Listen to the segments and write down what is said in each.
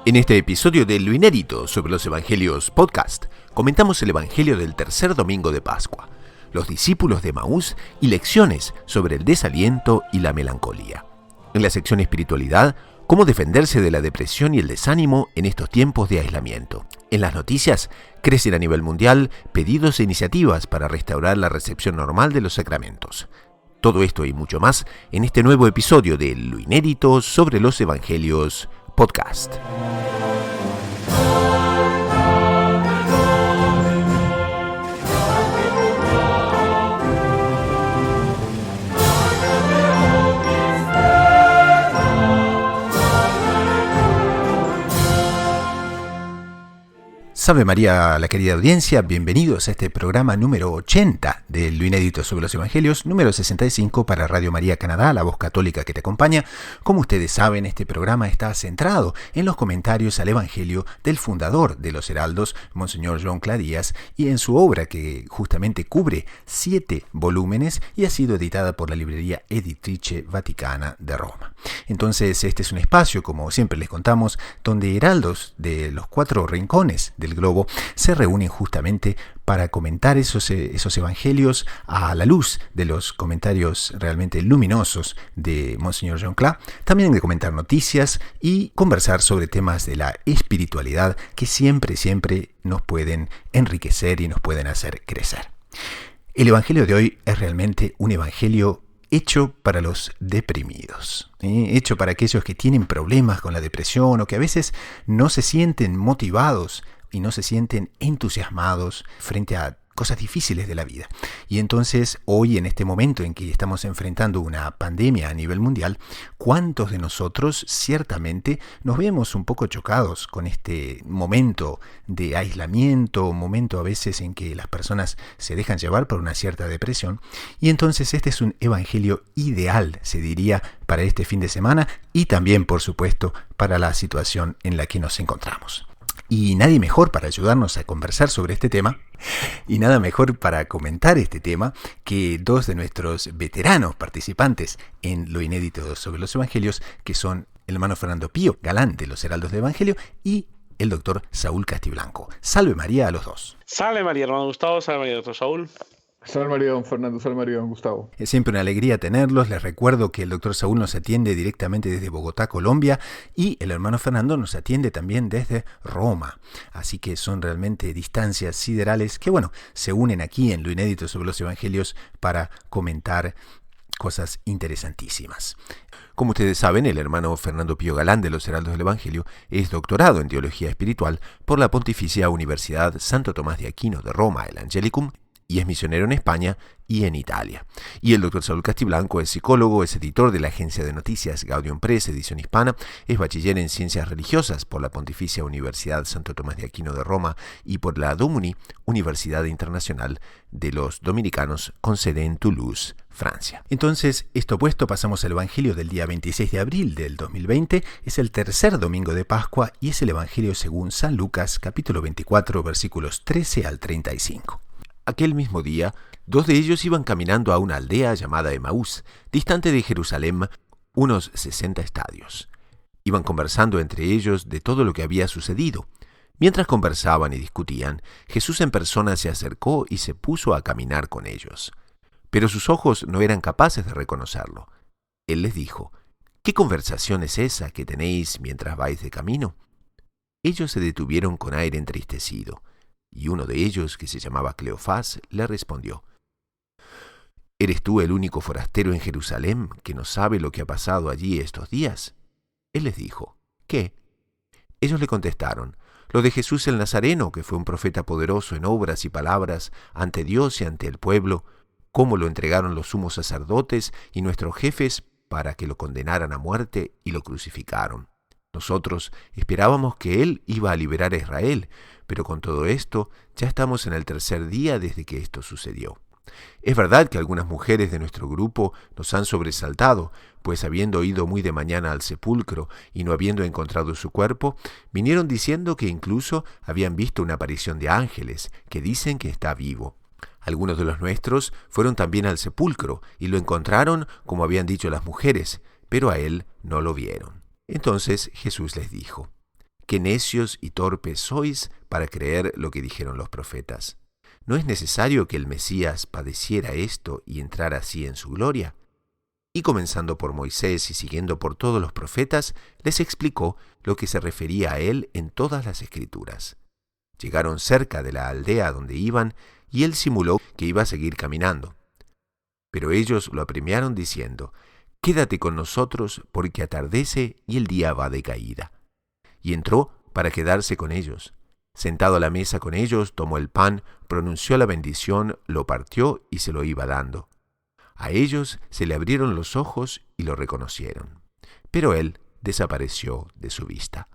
En este episodio de Lo Inédito sobre los Evangelios Podcast, comentamos el Evangelio del tercer domingo de Pascua, los discípulos de Emaús y lecciones sobre el desaliento y la melancolía. En la sección Espiritualidad, cómo defenderse de la depresión y el desánimo en estos tiempos de aislamiento. En las noticias, crecen a nivel mundial pedidos e iniciativas para restaurar la recepción normal de los sacramentos. Todo esto y mucho más en este nuevo episodio de Lo Inédito sobre los Evangelios Podcast. Salve María, la querida audiencia, bienvenidos a este programa número 80 de Lo Inédito sobre los Evangelios, número 65 para Radio María Canadá, la voz católica que te acompaña. Como ustedes saben, este programa está centrado en los comentarios al Evangelio del fundador de los Heraldos, Monseñor Joncla Díaz, y en su obra que justamente cubre 7 volúmenes y ha sido editada por la librería Editrice Vaticana de Roma. Entonces, este es un espacio, como siempre les contamos, donde heraldos de los 4 rincones del globo se reúnen justamente para comentar esos evangelios a la luz de los comentarios realmente luminosos de Monseñor Joncla, también de comentar noticias y conversar sobre temas de la espiritualidad que siempre nos pueden enriquecer y nos pueden hacer crecer. El evangelio de hoy es realmente un evangelio hecho para los deprimidos, hecho para aquellos que tienen problemas con la depresión o que a veces no se sienten motivados y no se sienten entusiasmados frente a cosas difíciles de la vida. Y entonces, hoy, en este momento en que estamos enfrentando una pandemia a nivel mundial, ¿cuántos de nosotros ciertamente nos vemos un poco chocados con este momento de aislamiento, momento a veces en que las personas se dejan llevar por una cierta depresión? Y entonces este es un evangelio ideal, se diría, para este fin de semana y también, por supuesto, para la situación en la que nos encontramos. Y nadie mejor para ayudarnos a conversar sobre este tema, y nada mejor para comentar este tema, que 2 de nuestros veteranos participantes en Lo Inédito sobre los Evangelios, que son el hermano Fernando Pío Galán de los Heraldos del Evangelio y el doctor Saúl Castiblanco. Salve María a los dos. Salve María, hermano Gustavo, salve María, doctor Saúl. Salve María, don Fernando, salve María, don Gustavo. Es siempre una alegría tenerlos. Les recuerdo que el doctor Saúl nos atiende directamente desde Bogotá, Colombia, y el hermano Fernando nos atiende también desde Roma. Así que son realmente distancias siderales que, se unen aquí en Lo Inédito sobre los Evangelios para comentar cosas interesantísimas. Como ustedes saben, el hermano Fernando Pío Galán de los Heraldos del Evangelio es doctorado en Teología Espiritual por la Pontificia Universidad Santo Tomás de Aquino de Roma, el Angelicum, y es misionero en España y en Italia. Y el doctor Saúl Castiblanco es psicólogo, es editor de la agencia de noticias Gaudium Press, edición hispana, es bachiller en ciencias religiosas por la Pontificia Universidad Santo Tomás de Aquino de Roma y por la DOMUNI, Universidad Internacional de los Dominicanos, con sede en Toulouse, Francia. Entonces, esto puesto, pasamos al Evangelio del día 26 de abril del 2020, es el tercer domingo de Pascua y es el Evangelio según San Lucas, capítulo 24, versículos 13 al 35. Aquel mismo día, 2 de ellos iban caminando a una aldea llamada Emaús, distante de Jerusalén, unos 60 estadios. Iban conversando entre ellos de todo lo que había sucedido. Mientras conversaban y discutían, Jesús en persona se acercó y se puso a caminar con ellos. Pero sus ojos no eran capaces de reconocerlo. Él les dijo: ¿Qué conversación es esa que tenéis mientras vais de camino? Ellos se detuvieron con aire entristecido. Y uno de ellos, que se llamaba Cleofás, le respondió: ¿Eres tú el único forastero en Jerusalén que no sabe lo que ha pasado allí estos días? Él les dijo: ¿Qué? Ellos le contestaron: lo de Jesús el Nazareno, que fue un profeta poderoso en obras y palabras ante Dios y ante el pueblo, cómo lo entregaron los sumos sacerdotes y nuestros jefes para que lo condenaran a muerte y lo crucificaron. Nosotros esperábamos que él iba a liberar a Israel, pero con todo esto ya estamos en el tercer día desde que esto sucedió. Es verdad que algunas mujeres de nuestro grupo nos han sobresaltado, pues habiendo ido muy de mañana al sepulcro y no habiendo encontrado su cuerpo, vinieron diciendo que incluso habían visto una aparición de ángeles que dicen que está vivo. Algunos de los nuestros fueron también al sepulcro y lo encontraron como habían dicho las mujeres, pero a él no lo vieron. Entonces Jesús les dijo: qué necios y torpes sois para creer lo que dijeron los profetas. ¿No es necesario que el Mesías padeciera esto y entrara así en su gloria? Y comenzando por Moisés y siguiendo por todos los profetas, les explicó lo que se refería a él en todas las Escrituras. Llegaron cerca de la aldea donde iban, y él simuló que iba a seguir caminando. Pero ellos lo apremiaron diciendo: «Quédate con nosotros, porque atardece y el día va de caída». Y entró para quedarse con ellos. Sentado a la mesa con ellos, tomó el pan, pronunció la bendición, lo partió y se lo iba dando. A ellos se le abrieron los ojos y lo reconocieron. Pero él desapareció de su vista.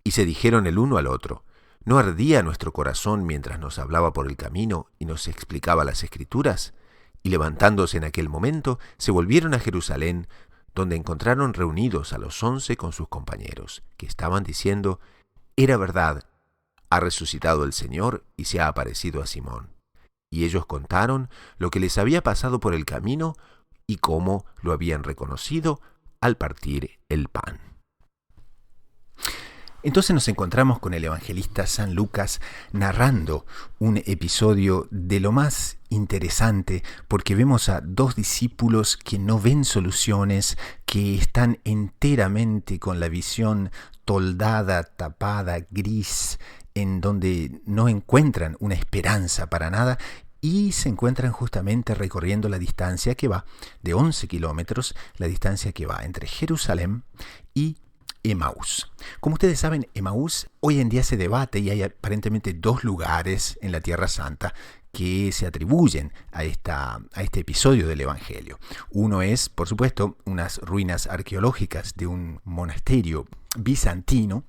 Y se dijeron el uno al otro: ¿no ardía nuestro corazón mientras nos hablaba por el camino y nos explicaba las Escrituras? Y levantándose en aquel momento, se volvieron a Jerusalén, donde encontraron reunidos a los 11 con sus compañeros, que estaban diciendo: «Era verdad, ha resucitado el Señor y se ha aparecido a Simón». Y ellos contaron lo que les había pasado por el camino y cómo lo habían reconocido al partir el pan. Entonces nos encontramos con el evangelista San Lucas narrando un episodio de lo más interesante, porque vemos a dos discípulos que no ven soluciones, que están enteramente con la visión toldada, tapada, gris, en donde no encuentran una esperanza para nada, y se encuentran justamente recorriendo la distancia que va de 11 kilómetros, la distancia que va entre Jerusalén y Emaús. Como ustedes saben, Emaús hoy en día se debate y hay aparentemente dos lugares en la Tierra Santa que se atribuyen a este episodio del Evangelio. Uno es, por supuesto, unas ruinas arqueológicas de un monasterio bizantino,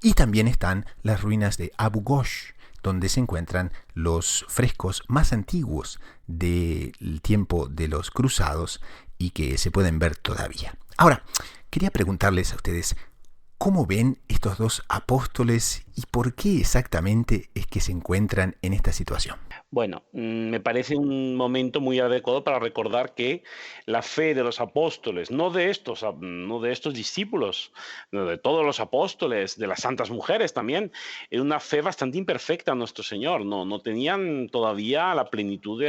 y también están las ruinas de Abu Ghosh, donde se encuentran los frescos más antiguos del tiempo de los cruzados y que se pueden ver todavía. Ahora, quería preguntarles a ustedes: ¿cómo ven estos dos apóstoles y por qué exactamente es que se encuentran en esta situación? Bueno, me parece un momento muy adecuado para recordar que la fe de los apóstoles, no de estos discípulos, no de todos los apóstoles, de las santas mujeres también, era una fe bastante imperfecta en nuestro Señor. No tenían todavía la plenitud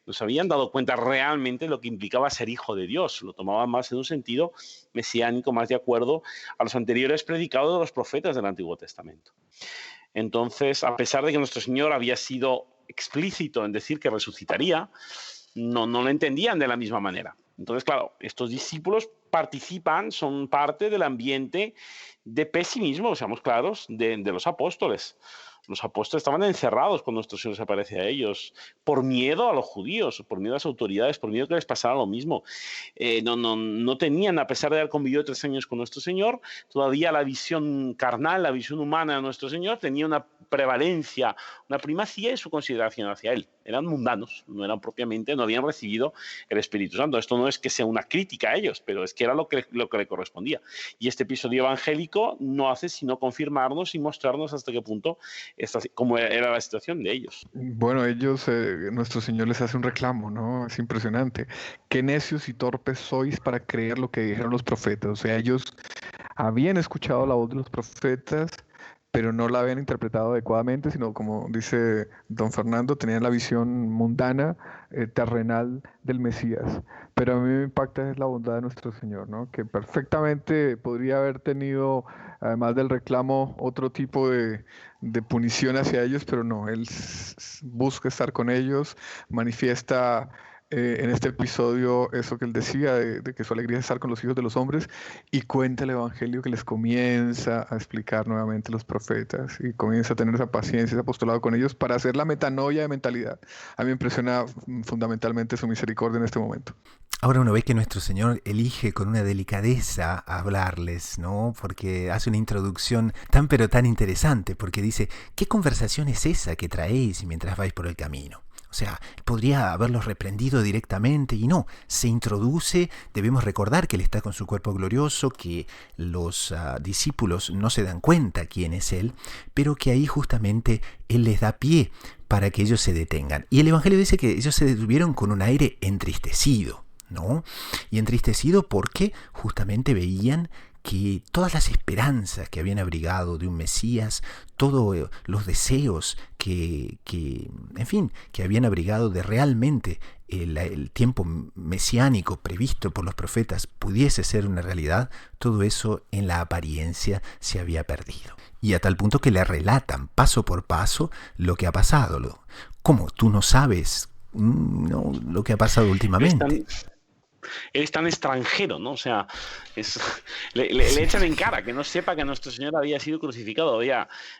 no se habían dado cuenta realmente de lo que implicaba ser hijo de Dios. Lo tomaban más en un sentido mesiánico, más de acuerdo a los anteriores predicados de los profetas del Antiguo Testamento. Entonces, a pesar de que nuestro Señor había sido explícito en decir que resucitaría, no lo entendían de la misma manera. Entonces, claro, estos discípulos son parte del ambiente de pesimismo, seamos claros, de los apóstoles. Los apóstoles estaban encerrados cuando nuestro Señor se aparece a ellos, por miedo a los judíos, por miedo a las autoridades, por miedo que les pasara lo mismo. No tenían, a pesar de haber convivido 3 años con nuestro Señor, todavía la visión carnal, la visión humana de nuestro Señor tenía una prevalencia, una primacía en su consideración hacia Él. Eran mundanos, no habían recibido el Espíritu Santo. Esto no es que sea una crítica a ellos, pero es que era lo que le correspondía. Y este episodio evangélico no hace sino confirmarnos y mostrarnos hasta qué punto cómo era la situación de ellos. Bueno, nuestro Señor les hace un reclamo, ¿no? Es impresionante. Qué necios y torpes sois para creer lo que dijeron los profetas. O sea, ellos habían escuchado la voz de los profetas, pero no la habían interpretado adecuadamente, sino, como dice don Fernando, tenían la visión mundana, terrenal del Mesías. Pero a mí me impacta es la bondad de nuestro Señor, ¿no? Que perfectamente podría haber tenido, además del reclamo, otro tipo de punición hacia ellos, pero no, Él busca estar con ellos, manifiesta en este episodio eso que él decía, de que su alegría es estar con los hijos de los hombres, y cuenta el Evangelio que les comienza a explicar nuevamente los profetas y comienza a tener esa paciencia, ese apostolado con ellos para hacer la metanoia de mentalidad. A mí me impresiona fundamentalmente su misericordia en este momento. Ahora uno ve que nuestro Señor elige con una delicadeza hablarles, ¿no? Porque hace una introducción pero tan interesante, porque dice: ¿qué conversación es esa que traéis mientras vais por el camino? O sea, podría haberlos reprendido directamente y no, se introduce. Debemos recordar que Él está con su cuerpo glorioso, que los discípulos no se dan cuenta quién es Él, pero que ahí justamente Él les da pie para que ellos se detengan. Y el Evangelio dice que ellos se detuvieron con un aire entristecido, ¿no? Y entristecido porque justamente veían que todas las esperanzas que habían abrigado de un Mesías, todos los deseos en fin, que habían abrigado de realmente el tiempo mesiánico previsto por los profetas pudiese ser una realidad, todo eso en la apariencia se había perdido. Y a tal punto que le relatan paso por paso lo que ha pasado. ¿Cómo? ¿Tú no sabes lo que ha pasado últimamente? Eres tan extranjero, ¿no? O sea, le echan en cara que no sepa que nuestro Señor había sido crucificado.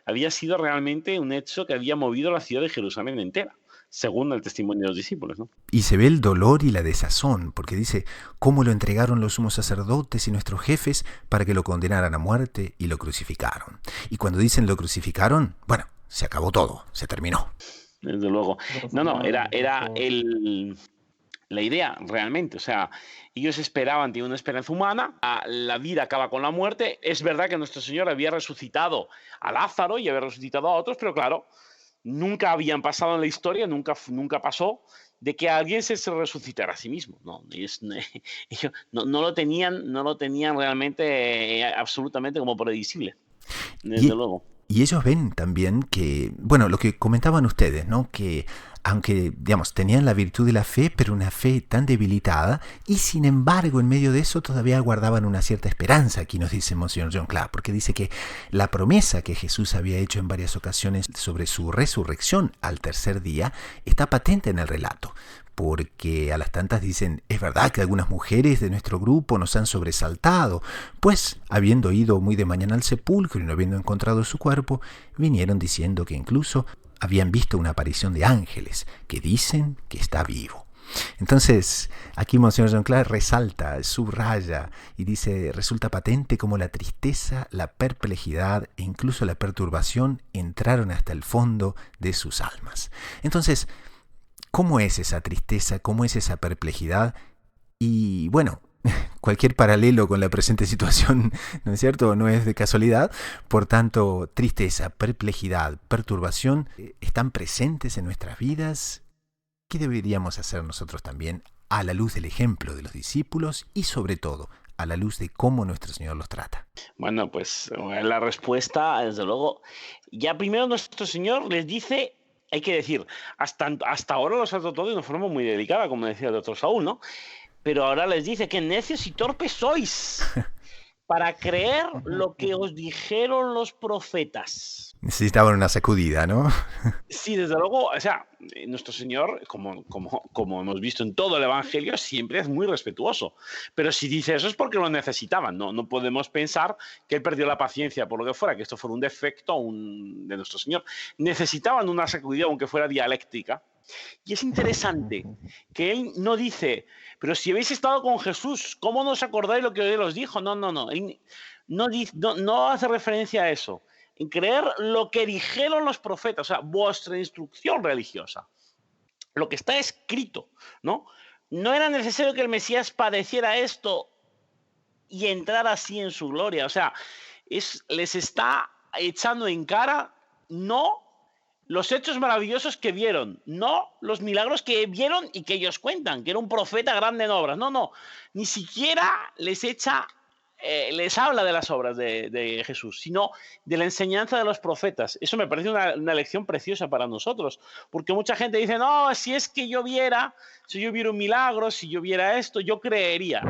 Había sido realmente un hecho que había movido la ciudad de Jerusalén entera, según el testimonio de los discípulos, ¿no? Y se ve el dolor y la desazón, porque dice, ¿cómo lo entregaron los sumos sacerdotes y nuestros jefes para que lo condenaran a muerte y lo crucificaron? Y cuando dicen lo crucificaron, bueno, se acabó todo, se terminó. Desde luego. No, era la idea realmente. O sea, ellos esperaban, tenían una esperanza humana, la vida acaba con la muerte. Es verdad que nuestro Señor había resucitado a Lázaro y había resucitado a otros, pero claro, nunca habían pasado en la historia, nunca pasó de que alguien se resucitara a sí mismo. No, ellos no lo tenían realmente absolutamente como predecible, desde luego. Y ellos ven también que, bueno, lo que comentaban ustedes, ¿no? Que aunque, digamos, tenían la virtud de la fe, pero una fe tan debilitada, y sin embargo, en medio de eso todavía guardaban una cierta esperanza, aquí nos dice Monseñor John Clark, porque dice que la promesa que Jesús había hecho en varias ocasiones sobre su resurrección al tercer día está patente en el relato. Porque a las tantas dicen, es verdad que algunas mujeres de nuestro grupo nos han sobresaltado, pues habiendo ido muy de mañana al sepulcro y no habiendo encontrado su cuerpo, vinieron diciendo que incluso habían visto una aparición de ángeles que dicen que está vivo. Entonces, aquí Monseñor John Clark resalta, subraya y dice, resulta patente como la tristeza, la perplejidad e incluso la perturbación entraron hasta el fondo de sus almas. Entonces, ¿cómo es esa tristeza? ¿Cómo es esa perplejidad? Y bueno, cualquier paralelo con la presente situación, ¿no es cierto? No es de casualidad. Por tanto, tristeza, perplejidad, perturbación, ¿están presentes en nuestras vidas? ¿Qué deberíamos hacer nosotros también a la luz del ejemplo de los discípulos y sobre todo a la luz de cómo nuestro Señor los trata? Bueno, pues la respuesta, desde luego, ya primero nuestro Señor les dice. Hay que decir, hasta ahora los ha tratado de una forma muy delicada, como decía el doctor Saúl, ¿no? Pero ahora les dice que necios y torpes sois para creer lo que os dijeron los profetas. Necesitaban una sacudida, ¿no? Sí, desde luego, o sea, nuestro Señor, como hemos visto en todo el Evangelio, siempre es muy respetuoso. Pero si dice eso es porque lo necesitaban, ¿no? No podemos pensar que Él perdió la paciencia por lo que fuera, que esto fuera un defecto de nuestro Señor. Necesitaban una sacudida, aunque fuera dialéctica. Y es interesante que Él no dice, pero si habéis estado con Jesús, ¿cómo no os acordáis lo que Él os dijo? No. Él no hace referencia a eso. En creer lo que dijeron los profetas, o sea, vuestra instrucción religiosa, lo que está escrito, ¿no? No era necesario que el Mesías padeciera esto y entrara así en su gloria, o sea, les está echando en cara no los hechos maravillosos que vieron, no los milagros que vieron y que ellos cuentan, que era un profeta grande en obras, no, ni siquiera les habla de las obras de Jesús, sino de la enseñanza de los profetas. Eso me parece una lección preciosa para nosotros, porque mucha gente dice, no, si yo viera un milagro, si yo viera esto, yo creería,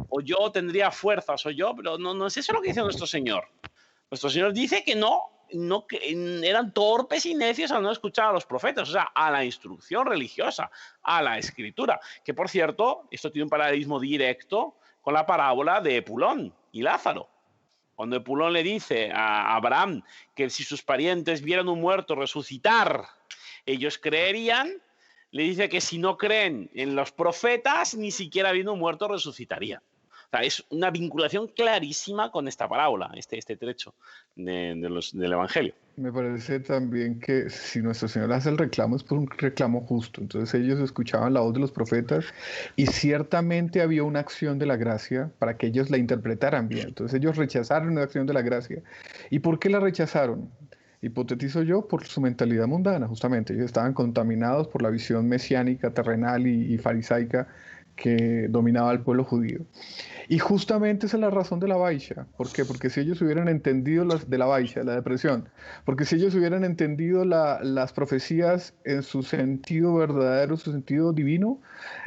o yo tendría fuerzas, pero no es eso lo que dice nuestro Señor. Nuestro Señor dice que que eran torpes y necios al no escuchar a los profetas, o sea, a la instrucción religiosa, a la escritura, que por cierto, esto tiene un paralelismo directo con la parábola de Epulón y Lázaro. Cuando Epulón le dice a Abraham que si sus parientes vieran un muerto resucitar, ellos creerían, le dice que si no creen en los profetas, ni siquiera viendo un muerto resucitaría. O sea, es una vinculación clarísima con esta parábola, este trecho del Evangelio. Me parece también que si nuestro Señor hace el reclamo es por un reclamo justo. Entonces ellos escuchaban la voz de los profetas y ciertamente había una acción de la gracia para que ellos la interpretaran bien. Entonces ellos rechazaron la acción de la gracia. ¿Y por qué la rechazaron? Hipotetizo yo por su mentalidad mundana, justamente. Ellos estaban contaminados por la visión mesiánica, terrenal y farisaica que dominaba al pueblo judío. Y justamente esa es la razón de la baixa. ¿Por qué? Porque si ellos hubieran entendido de la baixa, la depresión, porque si ellos hubieran entendido las profecías en su sentido verdadero, su sentido divino,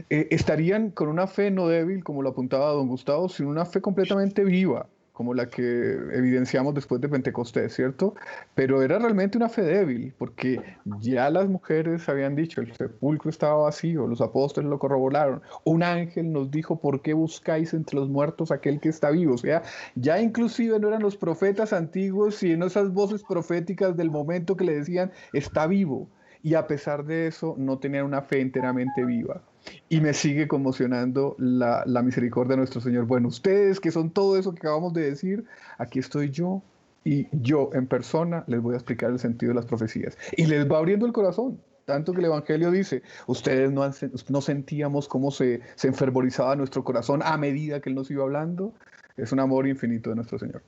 estarían con una fe no débil, como lo apuntaba don Gustavo, sino una fe completamente viva, como la que evidenciamos después de Pentecostés, ¿cierto? Pero era realmente una fe débil, porque ya las mujeres habían dicho, el sepulcro estaba vacío, los apóstoles lo corroboraron, un ángel nos dijo, ¿por qué buscáis entre los muertos aquel que está vivo? O sea, ya inclusive no eran los profetas antiguos, sino esas voces proféticas del momento que le decían, está vivo. Y a pesar de eso, no tenían una fe enteramente viva. Y me sigue conmocionando la misericordia de nuestro Señor. Bueno, ustedes que son todo eso que acabamos de decir, aquí estoy yo y yo en persona les voy a explicar el sentido de las profecías. Y les va abriendo el corazón, tanto que el Evangelio dice, ustedes no sentíamos cómo se enfervorizaba nuestro corazón a medida que Él nos iba hablando. Es un amor infinito de nuestro Señor.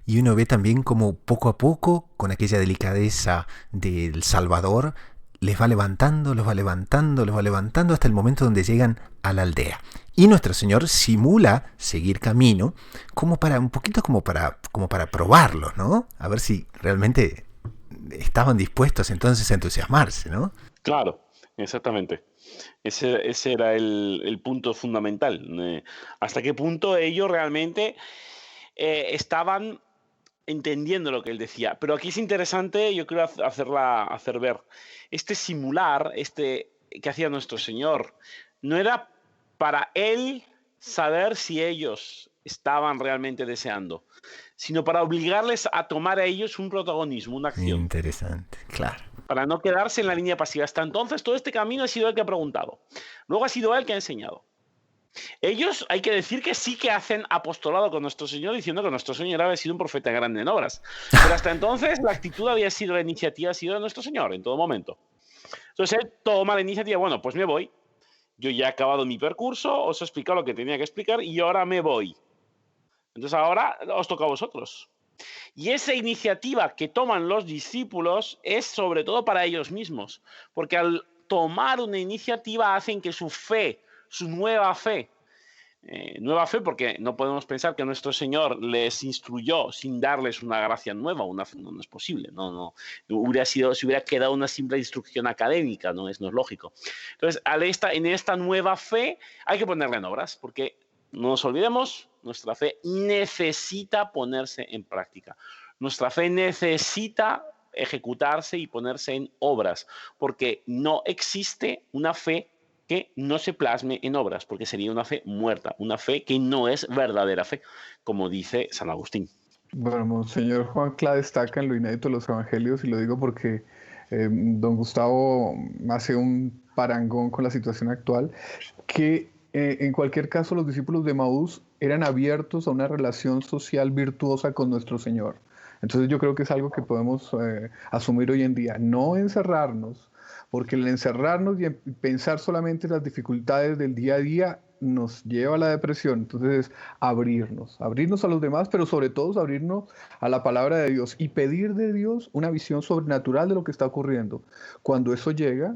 Y uno ve también como poco a poco, con aquella delicadeza del Salvador, les va levantando, los va levantando, los va levantando hasta el momento donde llegan a la aldea. Y nuestro Señor simula seguir camino como para, un poquito como para probarlos, ¿no? A ver si realmente estaban dispuestos entonces a entusiasmarse, ¿no? Claro, exactamente. Ese era el punto fundamental. ¿Hasta qué punto ellos realmente estaban entendiendo lo que él decía? Pero aquí es interesante, yo quiero hacer ver, simular, que hacía nuestro Señor, no era para él saber si ellos estaban realmente deseando, sino para obligarles a tomar a ellos un protagonismo, una acción. Interesante, claro. Para no quedarse en la línea pasiva. Hasta entonces todo este camino ha sido él que ha preguntado. Luego ha sido él que ha enseñado. Ellos, hay que decir que sí que hacen apostolado con nuestro Señor, diciendo que nuestro Señor había sido un profeta grande en obras. Pero hasta entonces la actitud había sido, la iniciativa ha sido de nuestro Señor en todo momento. Entonces él toma la iniciativa, bueno, pues me voy. Yo ya he acabado mi percurso, os he explicado lo que tenía que explicar y ahora me voy. Entonces ahora os toca a vosotros. Y esa iniciativa que toman los discípulos es sobre todo para ellos mismos, porque al tomar una iniciativa hacen que su fe, su nueva fe porque no podemos pensar que nuestro Señor les instruyó sin darles una gracia nueva, no es posible, no se hubiera quedado una simple instrucción académica, no es lógico. Entonces, en esta nueva fe hay que ponerla en obras, porque no nos olvidemos, nuestra fe necesita ponerse en práctica. Nuestra fe necesita ejecutarse y ponerse en obras, porque no existe una fe que no se plasme en obras, porque sería una fe muerta, una fe que no es verdadera fe, como dice San Agustín. Bueno, Monseñor Juan Cla destaca en lo inédito de los evangelios, y lo digo porque don Gustavo hace un parangón con la situación actual, que en cualquier caso los discípulos de Emaús eran abiertos a una relación social virtuosa con nuestro Señor. Entonces yo creo que es algo que podemos asumir hoy en día, no encerrarnos, porque el encerrarnos y pensar solamente en las dificultades del día a día nos lleva a la depresión. Entonces, abrirnos a los demás, pero sobre todo abrirnos a la palabra de Dios y pedir de Dios una visión sobrenatural de lo que está ocurriendo. Cuando eso llega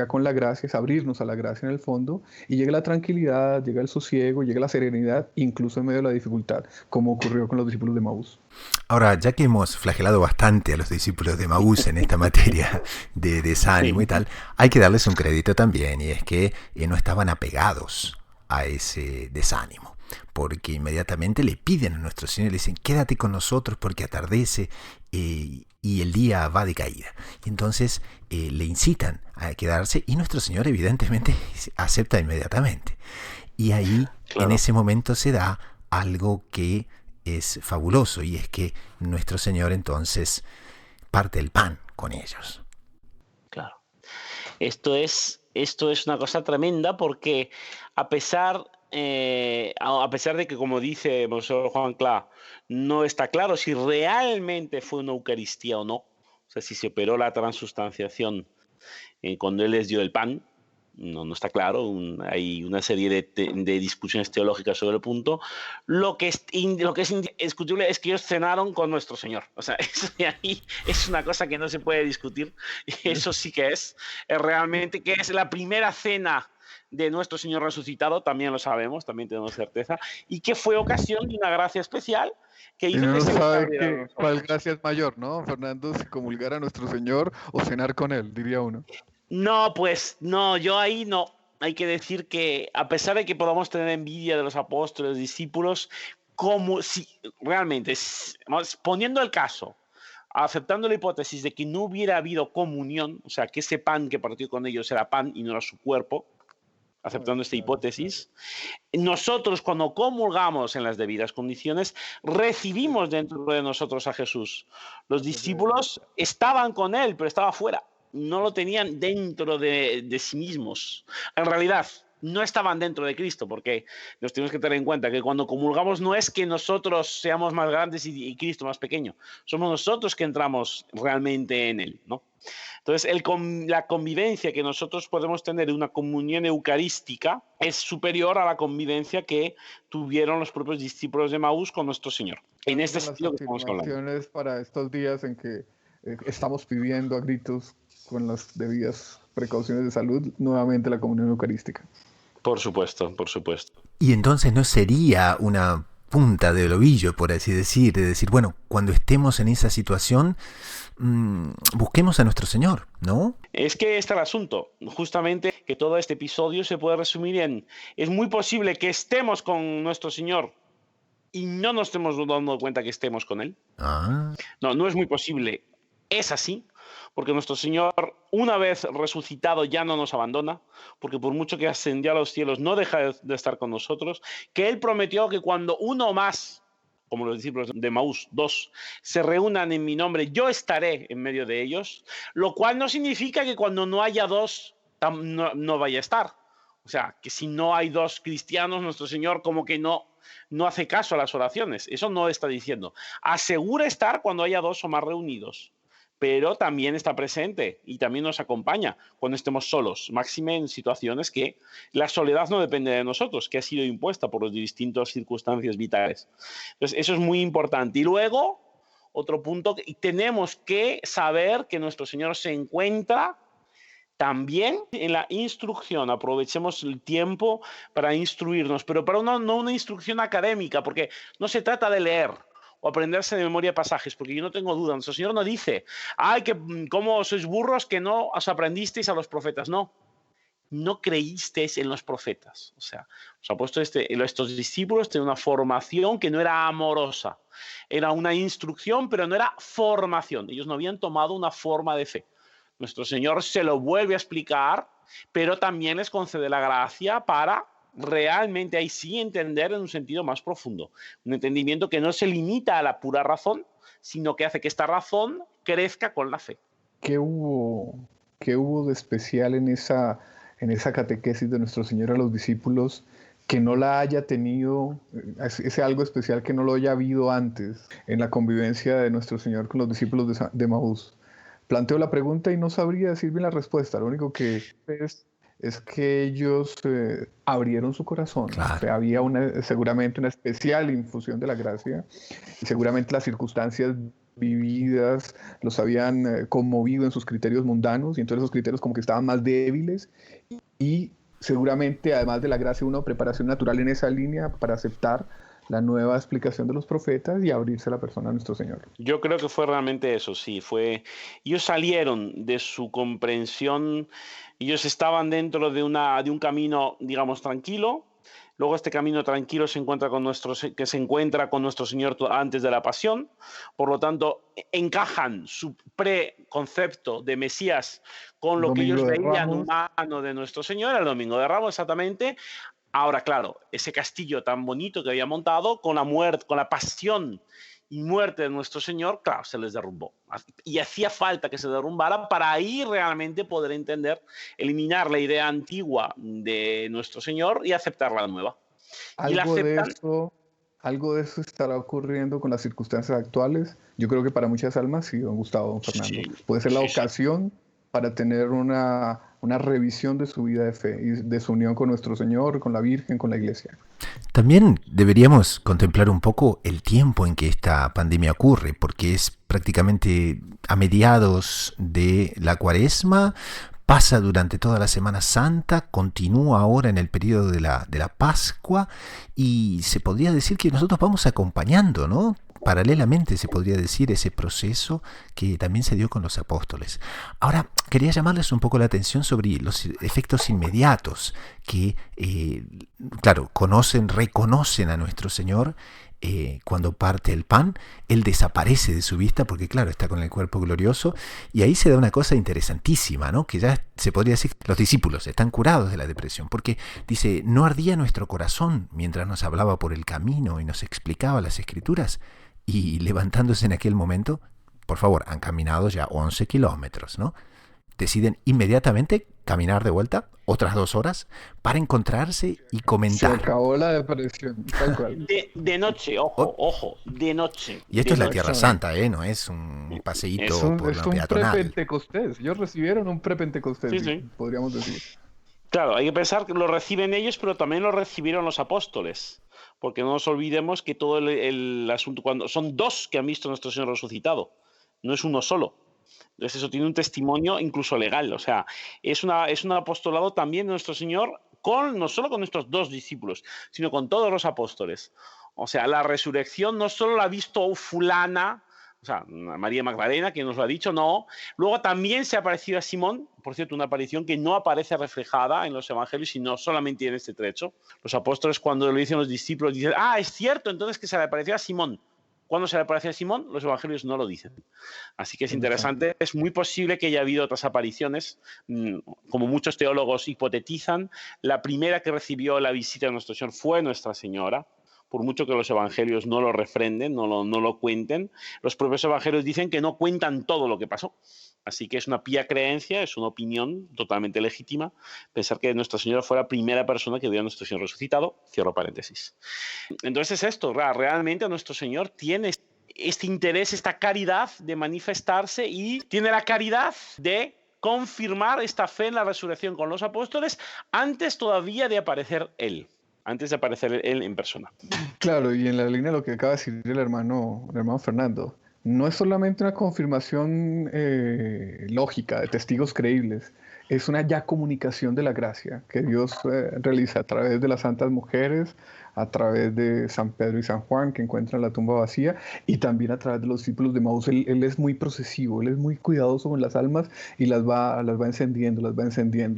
con la gracia, es abrirnos a la gracia en el fondo, y llega la tranquilidad, llega el sosiego, llega la serenidad, incluso en medio de la dificultad, como ocurrió con los discípulos de Emaús. Ahora, ya que hemos flagelado bastante a los discípulos de Emaús en esta materia de desánimo y tal, hay que darles un crédito también, y es que no estaban apegados a ese desánimo, porque inmediatamente le piden a nuestro Señor, le dicen, quédate con nosotros porque atardece y el día va de caída. Y entonces le incitan a quedarse, y nuestro Señor evidentemente acepta inmediatamente. Y ahí, claro, en ese momento se da algo que es fabuloso, y es que nuestro Señor entonces parte el pan con ellos. Claro. Esto es una cosa tremenda, porque a pesar de que, como dice el profesor Juan Cla, no está claro si realmente fue una Eucaristía o no, o sea, si se operó la transustanciación cuando Él les dio el pan, no está claro, hay una serie de discusiones teológicas sobre el punto. Lo que es indiscutible es que ellos cenaron con nuestro Señor. O sea, eso de ahí es una cosa que no se puede discutir. Eso sí que es realmente, que es la primera cena de nuestro Señor resucitado, también lo sabemos, también tenemos certeza, y que fue ocasión de una gracia especial que Y hizo uno que no se les sabe abriera los cuál ojos. gracia es mayor, ¿no, Fernando? Si comulgar a nuestro Señor o cenar con Él, diría uno. No, pues no, yo ahí no. Hay que decir que a pesar de que podamos tener envidia de los apóstoles, discípulos, como si realmente, poniendo el caso, aceptando la hipótesis de que no hubiera habido comunión, o sea, que ese pan que partió con ellos era pan y no era su cuerpo, aceptando esta hipótesis, nosotros cuando comulgamos en las debidas condiciones, recibimos dentro de nosotros a Jesús. Los discípulos estaban con él, pero estaba fuera. No lo tenían dentro de sí mismos. En realidad, no estaban dentro de Cristo, porque nos tenemos que tener en cuenta que cuando comulgamos no es que nosotros seamos más grandes y Cristo más pequeño. Somos nosotros que entramos realmente en él, ¿no? Entonces, la convivencia que nosotros podemos tener en una comunión eucarística es superior a la convivencia que tuvieron los propios discípulos de Maús con nuestro Señor. En este Las sentido que estamos hablando. afirmaciones para estos días en que estamos pidiendo a gritos con las debidas precauciones de salud nuevamente la comunión eucarística. Por supuesto, por supuesto. Y entonces no sería una punta del ovillo, por así decir, de decir, bueno, cuando estemos en esa situación, busquemos a nuestro Señor, ¿no? Es que este es el asunto, justamente que todo este episodio se puede resumir en, es muy posible que estemos con nuestro Señor y no nos estemos dando cuenta que estemos con Él. No es muy posible, es así, porque nuestro Señor, una vez resucitado, ya no nos abandona, porque por mucho que ascendió a los cielos, no deja de estar con nosotros, que Él prometió que cuando uno más, como los discípulos de Maús, 2, se reúnan en mi nombre, yo estaré en medio de ellos, lo cual no significa que cuando no haya dos, no vaya a estar. O sea, que si no hay dos cristianos, nuestro Señor como que no hace caso a las oraciones. Eso no está diciendo. Asegura estar cuando haya dos o más reunidos, pero también está presente y también nos acompaña cuando estemos solos, máxime en situaciones que la soledad no depende de nosotros, que ha sido impuesta por las distintas circunstancias vitales. Entonces, eso es muy importante. Y luego, otro punto, tenemos que saber que nuestro Señor se encuentra también en la instrucción. Aprovechemos el tiempo para instruirnos, pero para no una instrucción académica, porque no se trata de leer o aprenderse de memoria pasajes, porque yo no tengo duda, nuestro Señor no dice, ay, que cómo sois burros que no os aprendisteis a los profetas. No creísteis en los profetas. O sea, os ha puesto estos discípulos tienen una formación que no era amorosa, era una instrucción, pero no era formación. Ellos no habían tomado una forma de fe. Nuestro Señor se lo vuelve a explicar, pero también les concede la gracia para realmente ahí sí entender en un sentido más profundo. Un entendimiento que no se limita a la pura razón, sino que hace que esta razón crezca con la fe. ¿Qué hubo de especial en esa catequesis de nuestro Señor a los discípulos que no la haya tenido, ese algo especial que no lo haya habido antes en la convivencia de nuestro Señor con los discípulos de Maús? Planteo la pregunta y no sabría decir bien la respuesta. Lo único que es que ellos abrieron su corazón. Claro. O sea, había seguramente una especial infusión de la gracia y seguramente las circunstancias vividas los habían conmovido en sus criterios mundanos y entonces esos criterios como que estaban más débiles y seguramente además de la gracia una preparación natural en esa línea para aceptar la nueva explicación de los profetas y abrirse a la persona de nuestro Señor. Yo creo que fue realmente eso, sí. Ellos salieron de su comprensión, ellos estaban dentro de un camino, digamos, tranquilo. Luego este camino tranquilo se encuentra con nuestro Señor antes de la pasión. Por lo tanto, encajan su preconcepto de Mesías con lo que ellos veían humano de nuestro Señor, el Domingo de Ramos, exactamente. Ahora, claro, ese castillo tan bonito que había montado, con la muerte, con la pasión y muerte de nuestro Señor, claro, se les derrumbó. Y hacía falta que se derrumbara para ahí realmente poder entender, eliminar la idea antigua de nuestro Señor y aceptar la nueva. Algo de eso estará ocurriendo con las circunstancias actuales. Yo creo que para muchas almas, sí, don Gustavo, don Fernando. Sí, puede ser la ocasión para tener una revisión de su vida de fe y de su unión con nuestro Señor, con la Virgen, con la Iglesia. También deberíamos contemplar un poco el tiempo en que esta pandemia ocurre, porque es prácticamente a mediados de la Cuaresma, pasa durante toda la Semana Santa, continúa ahora en el periodo de la Pascua, y se podría decir que nosotros vamos acompañando, ¿no? Paralelamente se podría decir ese proceso que también se dio con los apóstoles. Ahora, quería llamarles un poco la atención sobre los efectos inmediatos que, claro, reconocen a nuestro Señor. Cuando parte el pan, Él desaparece de su vista porque, claro, está con el cuerpo glorioso, y ahí se da una cosa interesantísima, ¿no? Que ya se podría decir que los discípulos están curados de la depresión, porque dice, ¿no ardía nuestro corazón mientras nos hablaba por el camino y nos explicaba las Escrituras? Y levantándose en aquel momento, por favor, han caminado ya 11 kilómetros, ¿no? Deciden inmediatamente caminar de vuelta otras 2 horas para encontrarse y comentar. Se acabó la depresión, tal cual. De noche, ojo, de noche. Y esto es la noche. Tierra Santa, no es un paseíto por la Es un peatonal. prepentecostés. Ellos recibieron un prepentecostés, Sí. podríamos decir. Claro, hay que pensar que lo reciben ellos, pero también lo recibieron los apóstoles. Porque no nos olvidemos que todo el asunto, cuando son 2 que han visto a nuestro Señor resucitado, no es uno solo. Entonces eso tiene un testimonio incluso legal. O sea, es un apostolado también de nuestro Señor, no solo con nuestros 2 discípulos, sino con todos los apóstoles. O sea, la resurrección no solo la ha visto fulana, o sea, María Magdalena, que nos lo ha dicho, no. Luego también se ha aparecido a Simón, por cierto, una aparición que no aparece reflejada en los evangelios, sino solamente en este trecho. Los apóstoles, cuando lo dicen los discípulos, dicen, es cierto, entonces que se le apareció a Simón. ¿Cuándo se le apareció a Simón? Los evangelios no lo dicen. Así que es interesante. Es muy posible que haya habido otras apariciones, como muchos teólogos hipotetizan. La primera que recibió la visita de nuestro Señor fue Nuestra Señora. Por mucho que los evangelios no lo refrenden, no lo cuenten, los propios evangelios dicen que no cuentan todo lo que pasó. Así que es una pía creencia, es una opinión totalmente legítima pensar que Nuestra Señora fue la primera persona que vio a nuestro Señor resucitado. Cierro paréntesis. Entonces es esto, realmente nuestro Señor tiene este interés, esta caridad de manifestarse, y tiene la caridad de confirmar esta fe en la resurrección con los apóstoles antes todavía de aparecer Él. Antes de aparecer Él en persona. Claro, y en la línea de lo que acaba de decir el hermano Fernando, no es solamente una confirmación lógica de testigos creíbles, es una ya comunicación de la gracia que Dios realiza a través de las santas mujeres, a través de San Pedro y San Juan, que encuentran la tumba vacía, y también a través de los discípulos de Maús. Él es muy procesivo, él es muy cuidadoso con las almas, y las va encendiendo,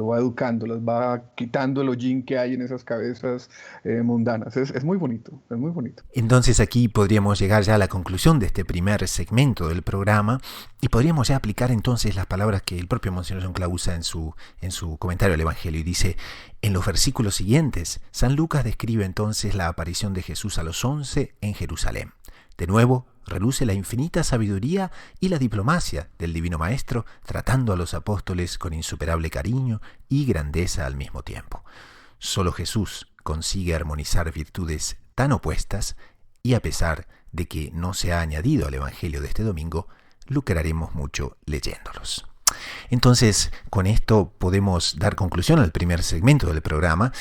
va educando, las va quitando el hollín que hay en esas cabezas mundanas. Es muy bonito, es muy bonito. Entonces aquí podríamos llegar ya a la conclusión de este primer segmento del programa, y podríamos ya aplicar entonces las palabras que el propio Monseñor Jonclar usa en su comentario al Evangelio, y dice: en los versículos siguientes, San Lucas describe entonces la aparición de Jesús a los 11 en Jerusalén. De nuevo, reluce la infinita sabiduría y la diplomacia del Divino Maestro, tratando a los apóstoles con insuperable cariño y grandeza al mismo tiempo. Solo Jesús consigue armonizar virtudes tan opuestas, y a pesar de que no se ha añadido al Evangelio de este domingo, lucraremos mucho leyéndolos. Entonces, con esto podemos dar conclusión al primer segmento del programa.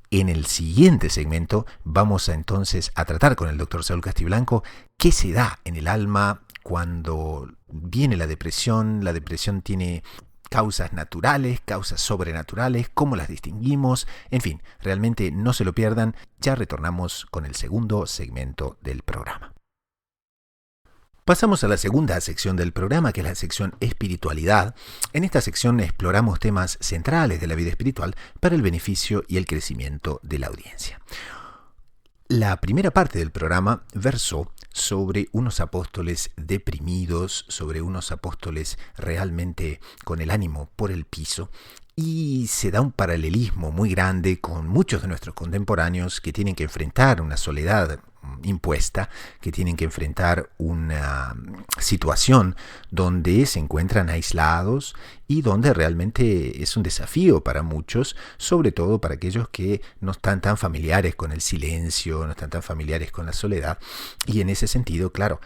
En el siguiente segmento vamos entonces a tratar con el doctor Saúl Castiblanco qué se da en el alma cuando viene la depresión. La depresión tiene causas naturales, causas sobrenaturales, cómo las distinguimos. En fin, realmente no se lo pierdan. Ya retornamos con el segundo segmento del programa. Pasamos a la segunda sección del programa, que es la sección espiritualidad. En esta sección exploramos temas centrales de la vida espiritual para el beneficio y el crecimiento de la audiencia. La primera parte del programa versó sobre unos apóstoles deprimidos, sobre unos apóstoles realmente con el ánimo por el piso, y se da un paralelismo muy grande con muchos de nuestros contemporáneos que tienen que enfrentar una soledad impuesta, que tienen que enfrentar una situación donde se encuentran aislados y donde realmente es un desafío para muchos, sobre todo para aquellos que no están tan familiares con el silencio, no están tan familiares con la soledad, y en ese sentido, claro,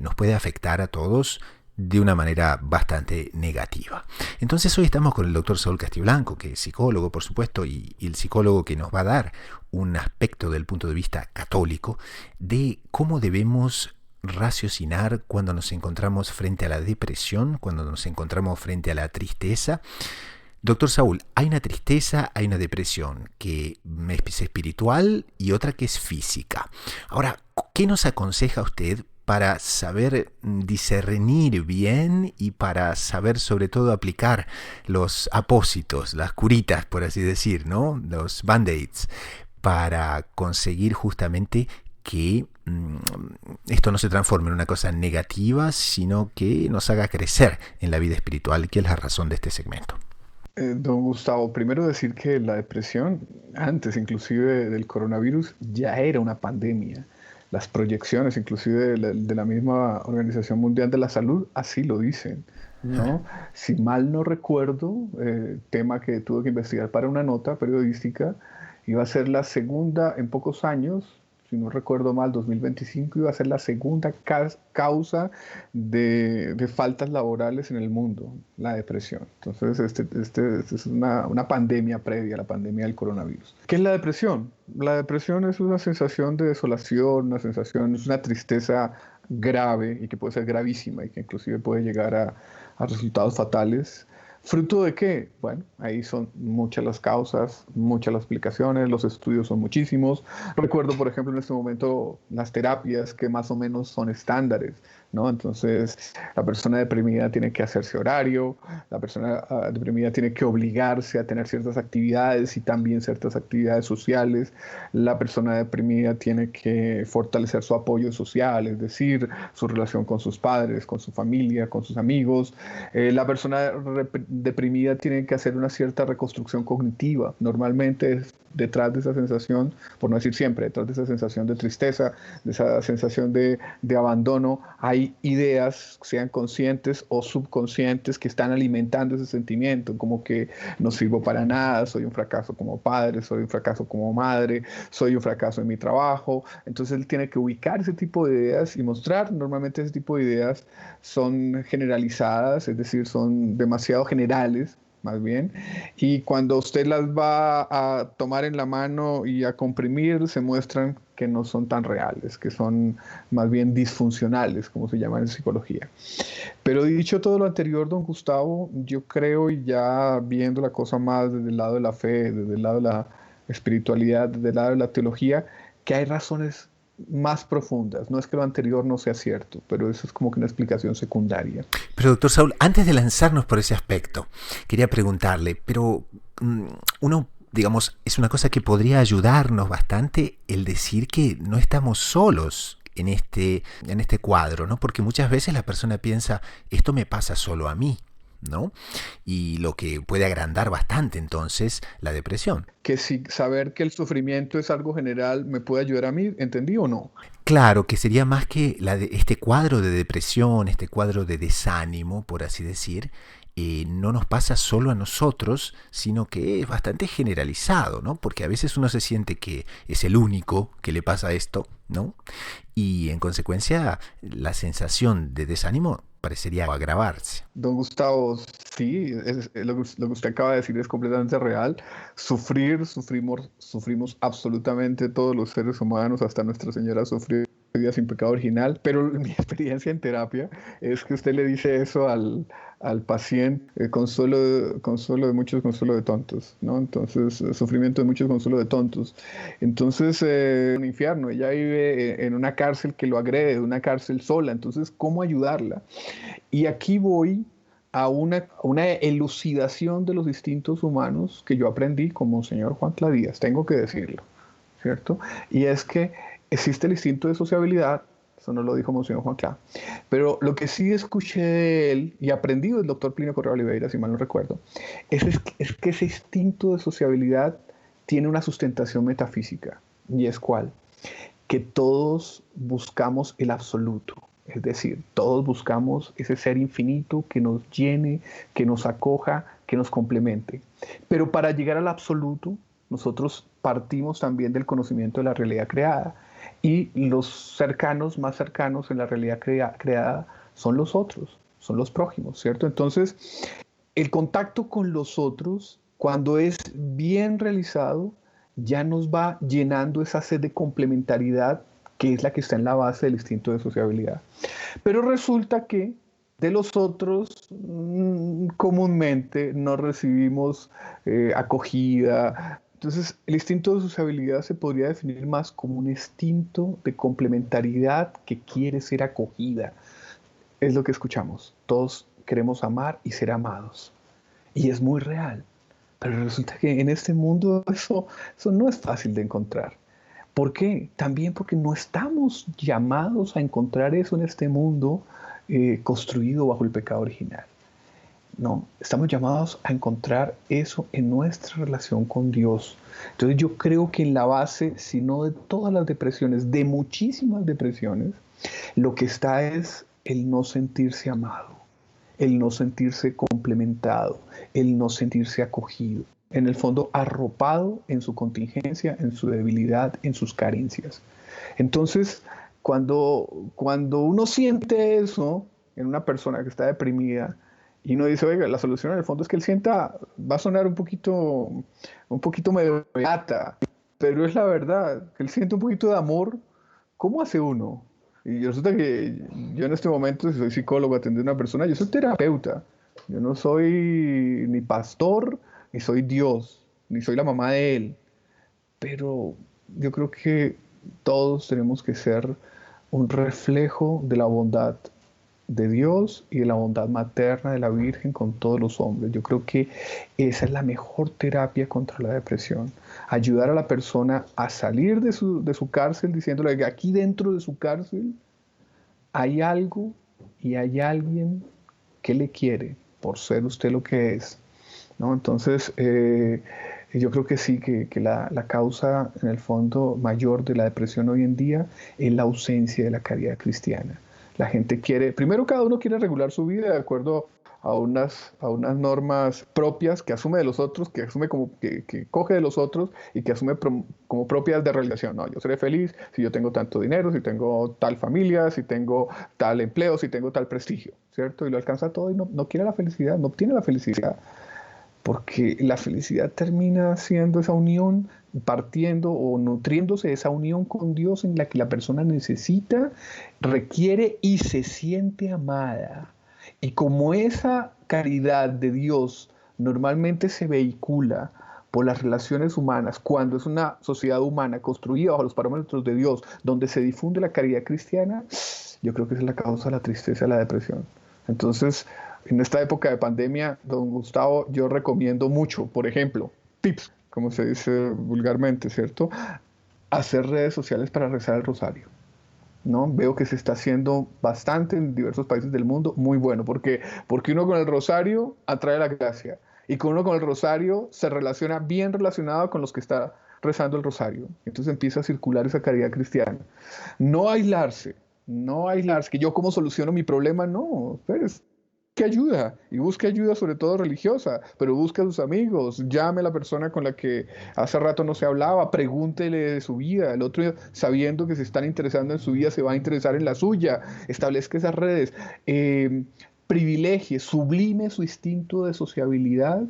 nos puede afectar a todos de una manera bastante negativa. Entonces hoy estamos con el doctor Saúl Castiblanco, que es psicólogo, por supuesto, y el psicólogo que nos va a dar un aspecto del punto de vista católico de cómo debemos raciocinar cuando nos encontramos frente a la depresión, cuando nos encontramos frente a la tristeza. Doctor Saúl, hay una tristeza, hay una depresión que es espiritual y otra que es física. Ahora, ¿qué nos aconseja usted para saber discernir bien y para saber sobre todo aplicar los apósitos, las curitas, por así decir, ¿no? Los band-aids, para conseguir justamente que esto no se transforme en una cosa negativa, sino que nos haga crecer en la vida espiritual, que es la razón de este segmento? Don Gustavo, primero decir que la depresión, antes inclusive del coronavirus, ya era una pandemia. Las proyecciones, inclusive de la misma Organización Mundial de la Salud, así lo dicen, ¿no? Si mal no recuerdo, tema que tuve que investigar para una nota periodística, iba a ser la segunda en pocos años, si no recuerdo mal, 2025 iba a ser la segunda causa de faltas laborales en el mundo, la depresión. Entonces, este es una pandemia previa a la pandemia del coronavirus. ¿Qué es la depresión? La depresión es una sensación de desolación, es una tristeza grave y que puede ser gravísima y que inclusive puede llegar a resultados fatales. ¿Fruto de qué? Bueno, ahí son muchas las causas, muchas las explicaciones, los estudios son muchísimos. Recuerdo, por ejemplo, en este momento las terapias que más o menos son estándares, ¿no? Entonces, la persona deprimida tiene que hacerse horario, la persona deprimida tiene que obligarse a tener ciertas actividades y también ciertas actividades sociales. La persona deprimida tiene que fortalecer su apoyo social, es decir, su relación con sus padres, con su familia, con sus amigos. La persona deprimida tiene que hacer una cierta reconstrucción cognitiva. Normalmente detrás de esa sensación, por no decir siempre, detrás de esa sensación de tristeza, de esa sensación de abandono, hay ideas, sean conscientes o subconscientes, que están alimentando ese sentimiento, como que no sirvo para nada, soy un fracaso como padre, soy un fracaso como madre, soy un fracaso en mi trabajo. Entonces él tiene que ubicar ese tipo de ideas y mostrar. Normalmente ese tipo de ideas son generalizadas, es decir, son demasiado generales, más bien, y cuando usted las va a tomar en la mano y a comprimir, se muestran que no son tan reales, que son más bien disfuncionales, como se llama en psicología. Pero dicho todo lo anterior, don Gustavo, yo creo, y ya viendo la cosa más desde el lado de la fe, desde el lado de la espiritualidad, desde el lado de la teología, que hay razones más profundas. No es que lo anterior no sea cierto, pero eso es como que una explicación secundaria. Pero doctor Saúl, antes de lanzarnos por ese aspecto, quería preguntarle, pero uno, digamos, es una cosa que podría ayudarnos bastante el decir que no estamos solos en este cuadro, ¿no? Porque muchas veces la persona piensa, esto me pasa solo a mí, ¿no? Y lo que puede agrandar bastante entonces la depresión. Que si saber que el sufrimiento es algo general me puede ayudar a mí, ¿entendí o no? Claro, que sería más que este cuadro de depresión, este cuadro de desánimo, por así decir, no nos pasa solo a nosotros, sino que es bastante generalizado, ¿no? Porque a veces uno se siente que es el único que le pasa esto, ¿no? Y en consecuencia la sensación de desánimo parecería agravarse. Don Gustavo, sí, lo que usted acaba de decir es completamente real. Sufrimos absolutamente todos los seres humanos, hasta Nuestra Señora sufrió sin pecado original, pero mi experiencia en terapia es que usted le dice eso al paciente, consuelo de muchos, consuelo de tontos, ¿no? Entonces, sufrimiento de muchos, consuelo de tontos. Entonces, un infierno, ella vive en una cárcel que lo agrede, una cárcel sola, entonces, ¿cómo ayudarla? Y aquí voy a una elucidación de los instintos humanos que yo aprendí con Monseñor Juan Cladías, tengo que decirlo, ¿cierto? Y es que existe el instinto de sociabilidad, eso no lo dijo Monseñor Juan Clá, pero lo que sí escuché de él y aprendí del doctor Plinio Correa Oliveira, si mal no recuerdo, es que ese instinto de sociabilidad tiene una sustentación metafísica. ¿Y es cuál? Que todos buscamos el absoluto. Es decir, todos buscamos ese ser infinito que nos llene, que nos acoja, que nos complemente. Pero para llegar al absoluto, nosotros partimos también del conocimiento de la realidad creada. Y los cercanos, más cercanos en la realidad creada, son los otros, son los prójimos, ¿cierto? Entonces, el contacto con los otros, cuando es bien realizado, ya nos va llenando esa sed de complementariedad que es la que está en la base del instinto de sociabilidad. Pero resulta que de los otros comúnmente no recibimos acogida. Entonces, el instinto de sociabilidad se podría definir más como un instinto de complementariedad que quiere ser acogida. Es lo que escuchamos. Todos queremos amar y ser amados. Y es muy real. Pero resulta que en este mundo eso no es fácil de encontrar. ¿Por qué? También porque no estamos llamados a encontrar eso en este mundo construido bajo el pecado original. No, estamos llamados a encontrar eso en nuestra relación con Dios. Entonces yo creo que en la base, si no de todas las depresiones, de muchísimas depresiones, lo que está es el no sentirse amado, el no sentirse complementado, el no sentirse acogido. En el fondo, arropado en su contingencia, en su debilidad, en sus carencias. Entonces, cuando uno siente eso en una persona que está deprimida, y uno dice, oiga, la solución en el fondo es que él sienta, va a sonar un poquito medio beata, pero es la verdad, que él siente un poquito de amor. ¿Cómo hace uno? Y resulta que yo en este momento, si soy psicólogo, atendiendo a una persona, yo soy terapeuta. Yo no soy ni pastor, ni soy Dios, ni soy la mamá de él. Pero yo creo que todos tenemos que ser un reflejo de la bondad de Dios y de la bondad materna de la Virgen con todos los hombres. Yo creo que esa es la mejor terapia contra la depresión. Ayudar a la persona a salir de su cárcel diciéndole que aquí dentro de su cárcel hay algo y hay alguien que le quiere por ser usted lo que es, ¿no? Entonces, yo creo que sí, que la causa en el fondo mayor de la depresión hoy en día es la ausencia de la caridad cristiana. La gente quiere, primero cada uno quiere regular su vida de acuerdo a unas normas propias que asume de los otros, que asume que coge de los otros y que asume como propias de realización. No, yo seré feliz si yo tengo tanto dinero, si tengo tal familia, si tengo tal empleo, si tengo tal prestigio, ¿cierto? Y lo alcanza todo y no quiere la felicidad, no obtiene la felicidad. Porque la felicidad termina siendo esa unión, partiendo o nutriéndose de esa unión con Dios en la que la persona necesita, requiere y se siente amada. Y como esa caridad de Dios normalmente se vehicula por las relaciones humanas, cuando es una sociedad humana construida bajo los parámetros de Dios, donde se difunde la caridad cristiana, yo creo que esa es la causa de la tristeza y la depresión. Entonces, en esta época de pandemia, don Gustavo, yo recomiendo mucho, por ejemplo, tips, como se dice vulgarmente, ¿cierto? Hacer redes sociales para rezar el rosario, ¿no? Veo que se está haciendo bastante en diversos países del mundo, muy bueno, porque uno con el rosario atrae la gracia, y con uno con el rosario se relaciona bien relacionado con los que está rezando el rosario. Entonces empieza a circular esa caridad cristiana. No aislarse, que yo cómo soluciono mi problema, no, espérese. Busque ayuda, y busque ayuda sobre todo religiosa, pero busque a sus amigos, llame a la persona con la que hace rato no se hablaba, pregúntele de su vida, el otro sabiendo que se están interesando en su vida se va a interesar en la suya, establezca esas redes, privilegie, sublime su instinto de sociabilidad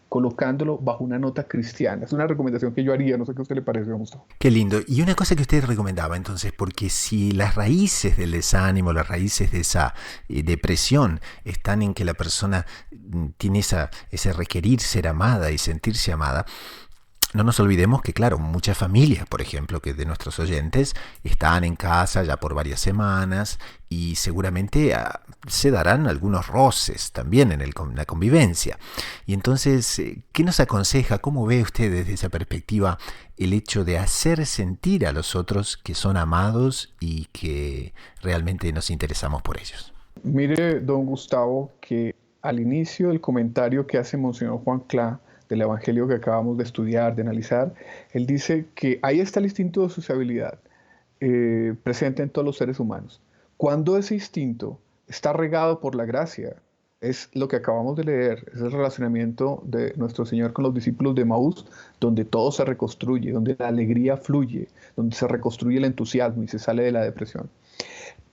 colocándolo bajo una nota cristiana. Es una recomendación que yo haría, no sé qué a usted le parece, Gustavo. Qué lindo. Y una cosa que usted recomendaba entonces, porque si las raíces del desánimo, las raíces de esa depresión están en que la persona tiene ese requerir ser amada y sentirse amada, no nos olvidemos que, claro, muchas familias, por ejemplo, que de nuestros oyentes están en casa ya por varias semanas y seguramente se darán algunos roces también en la convivencia. Y entonces, ¿qué nos aconseja? ¿Cómo ve usted desde esa perspectiva el hecho de hacer sentir a los otros que son amados y que realmente nos interesamos por ellos? Mire, don Gustavo, que al inicio del comentario que hace Monseñor Juan Clá, del Evangelio que acabamos de estudiar, de analizar, él dice que ahí está el instinto de sociabilidad presente en todos los seres humanos. Cuando ese instinto está regado por la gracia, es lo que acabamos de leer, es el relacionamiento de nuestro Señor con los discípulos de Maús, donde todo se reconstruye, donde la alegría fluye, donde se reconstruye el entusiasmo y se sale de la depresión.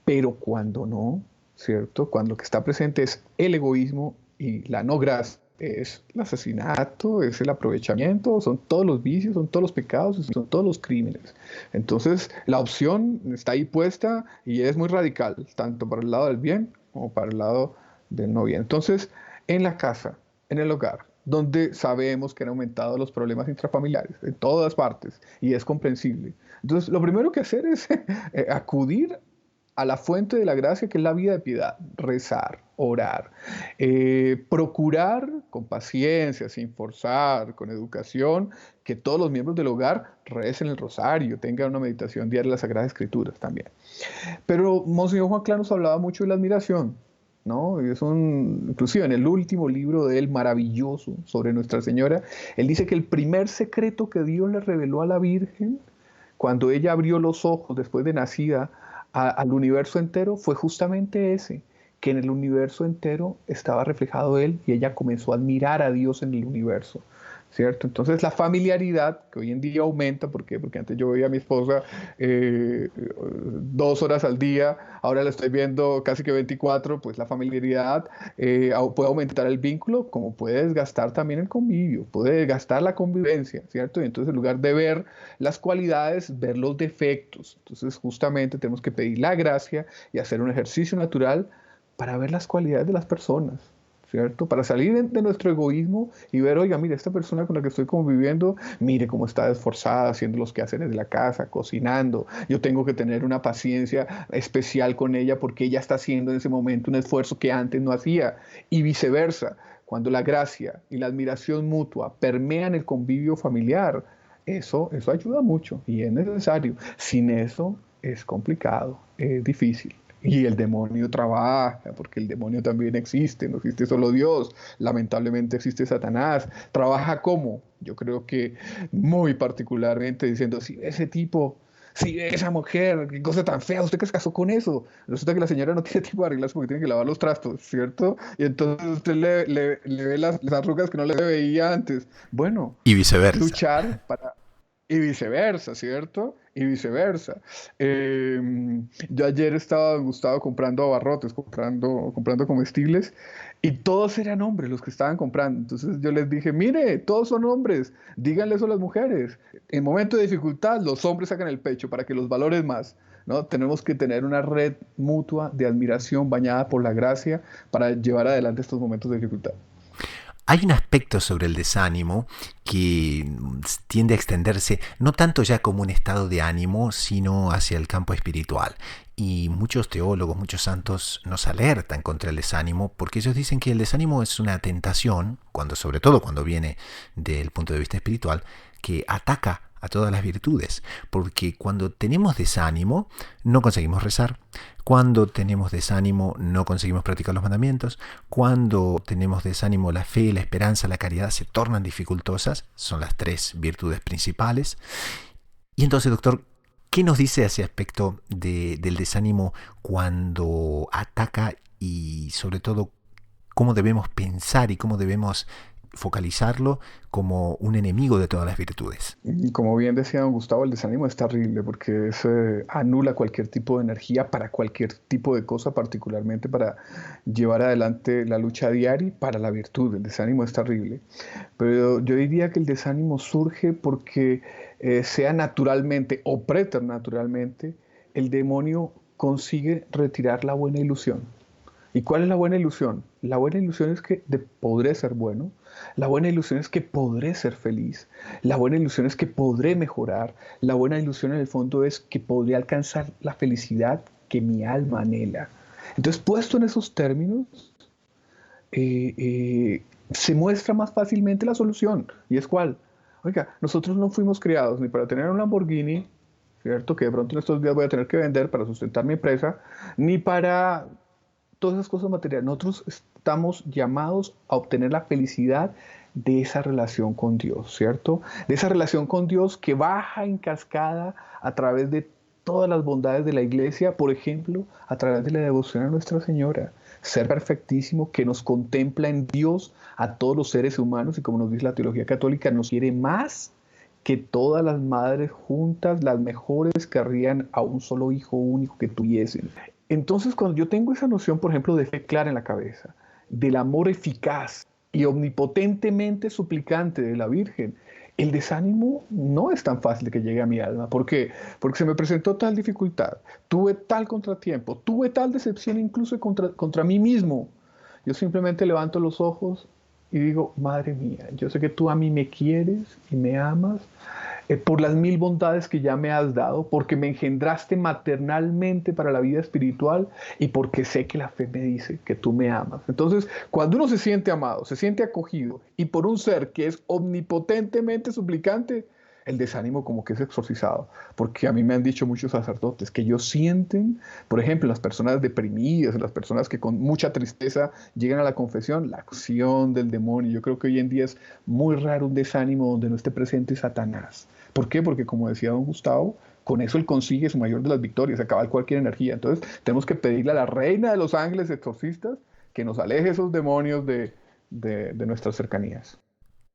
Pero cuando no, ¿cierto? Cuando lo que está presente es el egoísmo y la no gracia, es el asesinato, es el aprovechamiento, son todos los vicios, son todos los pecados, son todos los crímenes. Entonces, la opción está ahí puesta y es muy radical, tanto para el lado del bien como para el lado del no bien. Entonces, en la casa, en el hogar, donde sabemos que han aumentado los problemas intrafamiliares, en todas partes, y es comprensible. Entonces, lo primero que hacer es acudir a la fuente de la gracia, que es la vida de piedad, rezar, orar, procurar con paciencia, sin forzar, con educación, que todos los miembros del hogar recen el rosario, tengan una meditación diaria de las Sagradas Escrituras también. Pero Monseñor Juan Cla nos hablaba mucho de la admiración, ¿no? Inclusive en el último libro de él, maravilloso, sobre Nuestra Señora, él dice que el primer secreto que Dios le reveló a la Virgen, cuando ella abrió los ojos después de nacida al universo entero, fue justamente ese, que en el universo entero estaba reflejado él y ella comenzó a admirar a Dios en el universo, ¿cierto? Entonces la familiaridad, que hoy en día aumenta, ¿por qué? Porque antes yo veía a mi esposa 2 horas al día, ahora la estoy viendo casi que 24, pues la familiaridad puede aumentar el vínculo, como puede desgastar también el convivio, puede desgastar la convivencia, ¿cierto? Y entonces en lugar de ver las cualidades, ver los defectos. Entonces justamente tenemos que pedir la gracia y hacer un ejercicio natural para ver las cualidades de las personas, ¿cierto? Para salir de nuestro egoísmo y ver, oiga, mire, esta persona con la que estoy conviviendo, mire cómo está esforzada haciendo los quehaceres de la casa, cocinando. Yo tengo que tener una paciencia especial con ella porque ella está haciendo en ese momento un esfuerzo que antes no hacía, y viceversa. Cuando la gracia y la admiración mutua permean el convivio familiar, eso ayuda mucho y es necesario. Sin eso es complicado, es difícil. Y el demonio trabaja, porque el demonio también existe, no existe solo Dios, lamentablemente existe Satanás. ¿Trabaja cómo? Yo creo que muy particularmente diciendo, si ese tipo, si esa mujer, qué cosa tan fea, ¿usted qué se casó con eso? Resulta que la señora no tiene tiempo de arreglarse porque tiene que lavar los trastos, ¿cierto? Y entonces usted le ve las arrugas que no le veía antes. Bueno, Y viceversa. luchar para... Y viceversa, ¿cierto? Y viceversa. Yo ayer estaba en Gustavo comprando abarrotes, comprando comestibles, y todos eran hombres los que estaban comprando. Entonces yo les dije, mire, todos son hombres, díganle eso a las mujeres. En momentos de dificultad, los hombres sacan el pecho para que los valores más, ¿no? Tenemos que tener una red mutua de admiración bañada por la gracia para llevar adelante estos momentos de dificultad. Hay un aspecto sobre el desánimo que tiende a extenderse no tanto ya como un estado de ánimo, sino hacia el campo espiritual. Y muchos teólogos, muchos santos nos alertan contra el desánimo porque ellos dicen que el desánimo es una tentación, sobre todo cuando viene del punto de vista espiritual, que ataca a todas las virtudes, porque cuando tenemos desánimo no conseguimos rezar, cuando tenemos desánimo no conseguimos practicar los mandamientos, cuando tenemos desánimo la fe, la esperanza, la caridad se tornan dificultosas, son las 3 virtudes principales. Y entonces, doctor, ¿qué nos dice ese aspecto del desánimo cuando ataca y sobre todo cómo debemos pensar y cómo debemos focalizarlo como un enemigo de todas las virtudes? Como bien decía don Gustavo, el desánimo es terrible porque anula cualquier tipo de energía para cualquier tipo de cosa, particularmente para llevar adelante la lucha diaria para la virtud. El desánimo es terrible. Pero yo diría que el desánimo surge porque sea naturalmente o preternaturalmente, el demonio consigue retirar la buena ilusión. ¿Y cuál es la buena ilusión? La buena ilusión es que podré ser bueno, la buena ilusión es que podré ser feliz, la buena ilusión es que podré mejorar, la buena ilusión en el fondo es que podré alcanzar la felicidad que mi alma anhela. Entonces, puesto en esos términos, se muestra más fácilmente la solución. ¿Y es cuál? Oiga, nosotros no fuimos creados ni para tener un Lamborghini, ¿cierto? Que de pronto en estos días voy a tener que vender para sustentar mi empresa, ni para todas esas cosas materiales. Nosotros estamos llamados a obtener la felicidad de esa relación con Dios, ¿cierto? De esa relación con Dios que baja en cascada a través de todas las bondades de la iglesia, por ejemplo, a través de la devoción a Nuestra Señora, ser perfectísimo que nos contempla en Dios a todos los seres humanos y, como nos dice la teología católica, nos quiere más que todas las madres juntas, las mejores querrían a un solo hijo único que tuviesen. Entonces, cuando yo tengo esa noción, por ejemplo, de fe clara en la cabeza, del amor eficaz, y omnipotentemente suplicante de la Virgen, el desánimo no es tan fácil que llegue a mi alma. ¿Por qué? Porque se me presentó tal dificultad, tuve tal contratiempo, tuve tal decepción incluso contra mí mismo. Yo simplemente levanto los ojos y digo, Madre mía, yo sé que tú a mí me quieres y me amas por las mil bondades que ya me has dado, porque me engendraste maternalmente para la vida espiritual y porque sé que la fe me dice que tú me amas. Entonces, cuando uno se siente amado, se siente acogido y por un ser que es omnipotentemente suplicante, el desánimo como que es exorcizado, porque a mí me han dicho muchos sacerdotes que ellos sienten, por ejemplo, las personas deprimidas, las personas que con mucha tristeza llegan a la confesión, la acción del demonio. Yo creo que hoy en día es muy raro un desánimo donde no esté presente Satanás. ¿Por qué? Porque como decía don Gustavo, con eso él consigue su mayor de las victorias, acabar cualquier energía. Entonces tenemos que pedirle a la reina de los ángeles exorcistas que nos aleje esos demonios de nuestras cercanías.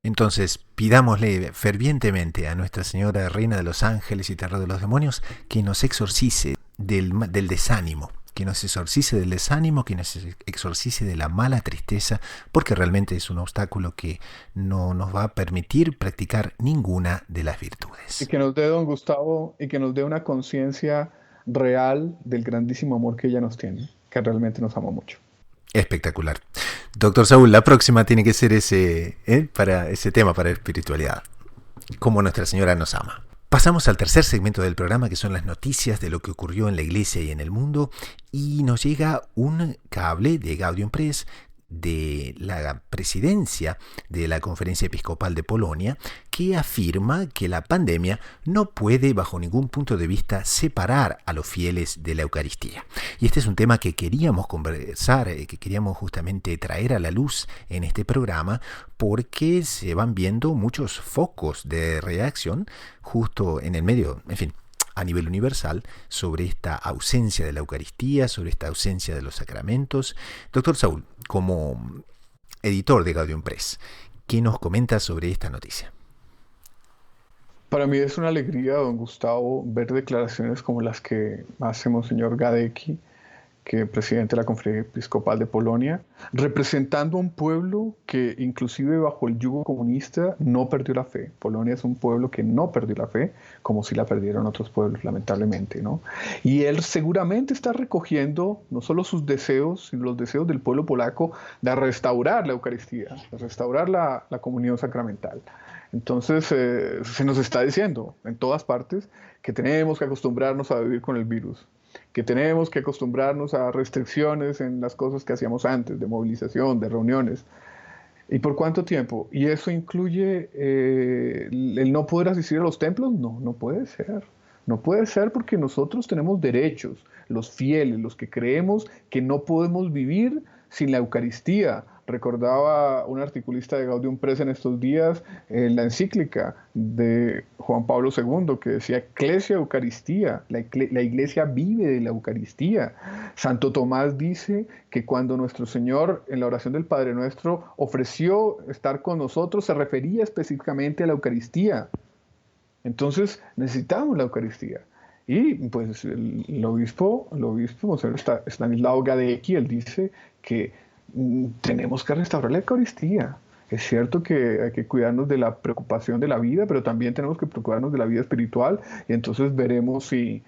Entonces, pidámosle fervientemente a Nuestra Señora, Reina de los Ángeles y Terror de los Demonios, que nos exorcice del desánimo, que nos exorcice del desánimo, que nos exorcice de la mala tristeza, porque realmente es un obstáculo que no nos va a permitir practicar ninguna de las virtudes. Y que nos dé, don Gustavo, y que nos dé una conciencia real del grandísimo amor que ella nos tiene, que realmente nos ama mucho. Espectacular. Doctor Saúl, la próxima tiene que ser para ese tema, para la espiritualidad. Cómo Nuestra Señora nos ama. Pasamos al tercer segmento del programa, que son las noticias de lo que ocurrió en la iglesia y en el mundo, y nos llega un cable de Gaudium Press de la presidencia de la Conferencia Episcopal de Polonia, que afirma que la pandemia no puede bajo ningún punto de vista separar a los fieles de la Eucaristía. Y este es un tema que queríamos conversar, que queríamos justamente traer a la luz en este programa, porque se van viendo muchos focos de reacción justo en el medio, en fin, a nivel universal, sobre esta ausencia de la Eucaristía, sobre esta ausencia de los sacramentos. Doctor Saúl, como editor de Gaudium Press, ¿qué nos comenta sobre esta noticia? Para mí es una alegría, don Gustavo, ver declaraciones como las que hace Monseñor Gadecki, que es presidente de la Conferencia Episcopal de Polonia, representando a un pueblo que inclusive bajo el yugo comunista no perdió la fe. Polonia es un pueblo que no perdió la fe, como si la perdieron otros pueblos, lamentablemente, ¿no? Y él seguramente está recogiendo no solo sus deseos, sino los deseos del pueblo polaco de restaurar la Eucaristía, de restaurar la comunión sacramental. Entonces, se nos está diciendo en todas partes que tenemos que acostumbrarnos a vivir con el virus, que tenemos que acostumbrarnos a restricciones en las cosas que hacíamos antes, de movilización, de reuniones. ¿Y por cuánto tiempo? ¿Y eso incluye el no poder asistir a los templos? No, no puede ser. No puede ser porque nosotros tenemos derechos, los fieles, los que creemos que no podemos vivir sin la Eucaristía. Recordaba un articulista de Gaudium Press en estos días la encíclica de Juan Pablo II que decía Ecclesia Eucaristía, la iglesia vive de la Eucaristía. Santo Tomás dice que cuando nuestro Señor en la oración del Padre Nuestro ofreció estar con nosotros, se refería específicamente a la Eucaristía. Entonces necesitamos la Eucaristía. Y pues el obispo Monseñor Stanislao Gadecki, él dice que tenemos que restaurar la Eucaristía. Es cierto que hay que cuidarnos de la preocupación de la vida, pero también tenemos que preocuparnos de la vida espiritual, y entonces veremos si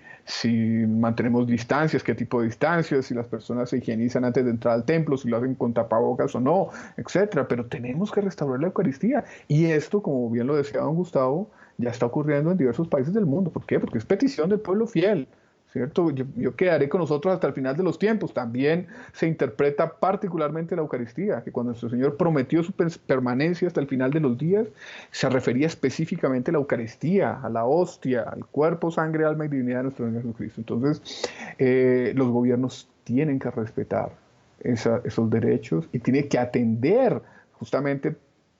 mantenemos distancias, qué tipo de distancias, si las personas se higienizan antes de entrar al templo, si lo hacen con tapabocas o no, etcétera. Pero tenemos que restaurar la Eucaristía. Y esto, como bien lo decía don Gustavo, ya está ocurriendo en diversos países del mundo. ¿Por qué? Porque es petición del pueblo fiel, ¿cierto? Yo quedaré con nosotros hasta el final de los tiempos. También se interpreta particularmente la Eucaristía, que cuando nuestro Señor prometió su permanencia hasta el final de los días, se refería específicamente a la Eucaristía, a la hostia, al cuerpo, sangre, alma y divinidad de nuestro Señor Jesucristo. Entonces, los gobiernos tienen que respetar esos derechos y tienen que atender justamente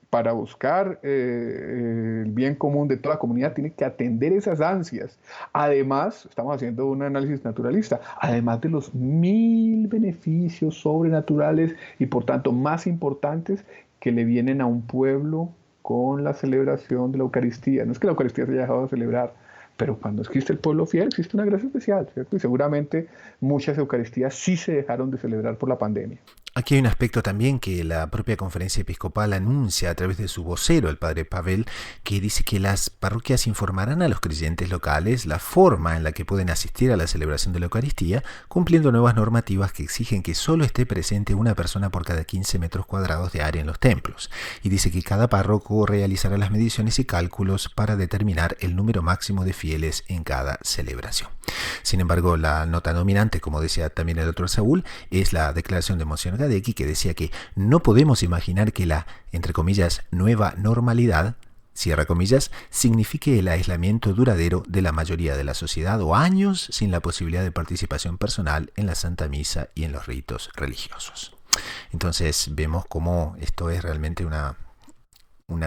para buscar el bien común de toda la comunidad, tiene que atender esas ansias. Además, estamos haciendo un análisis naturalista, además de los 1000 beneficios sobrenaturales y por tanto más importantes que le vienen a un pueblo con la celebración de la Eucaristía. No es que la Eucaristía se haya dejado de celebrar, pero cuando existe el pueblo fiel, existe una gracia especial, ¿cierto? Y seguramente muchas Eucaristías sí se dejaron de celebrar por la pandemia. Aquí hay un aspecto también que la propia Conferencia Episcopal anuncia a través de su vocero, el padre Pavel, que dice que las parroquias informarán a los creyentes locales la forma en la que pueden asistir a la celebración de la Eucaristía, cumpliendo nuevas normativas que exigen que solo esté presente una persona por cada 15 metros cuadrados de área en los templos. Y dice que cada párroco realizará las mediciones y cálculos para determinar el número máximo de fieles en cada celebración. Sin embargo, la nota dominante, como decía también el doctor Saúl, es la declaración de Monseñor Gadecki, que decía que no podemos imaginar que la, entre comillas, nueva normalidad, cierra comillas, signifique el aislamiento duradero de la mayoría de la sociedad o años sin la posibilidad de participación personal en la Santa Misa y en los ritos religiosos. Entonces vemos cómo esto es realmente una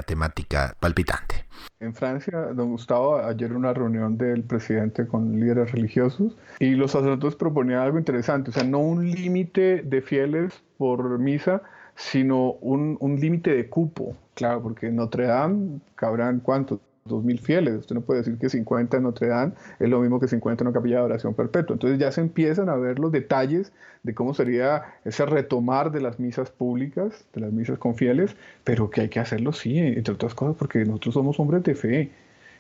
temática palpitante. En Francia, don Gustavo, ayer una reunión del presidente con líderes religiosos y los sacerdotes proponían algo interesante, o sea, no un límite de fieles por misa, sino un límite de cupo, claro, porque en Notre Dame cabrán ¿cuántos? 2.000 fieles. Usted no puede decir que 50 en Notre Dame es lo mismo que 50 en una capilla de oración perpetua. Entonces ya se empiezan a ver los detalles de cómo sería ese retomar de las misas públicas, de las misas con fieles, pero que hay que hacerlo sí, entre otras cosas porque nosotros somos hombres de fe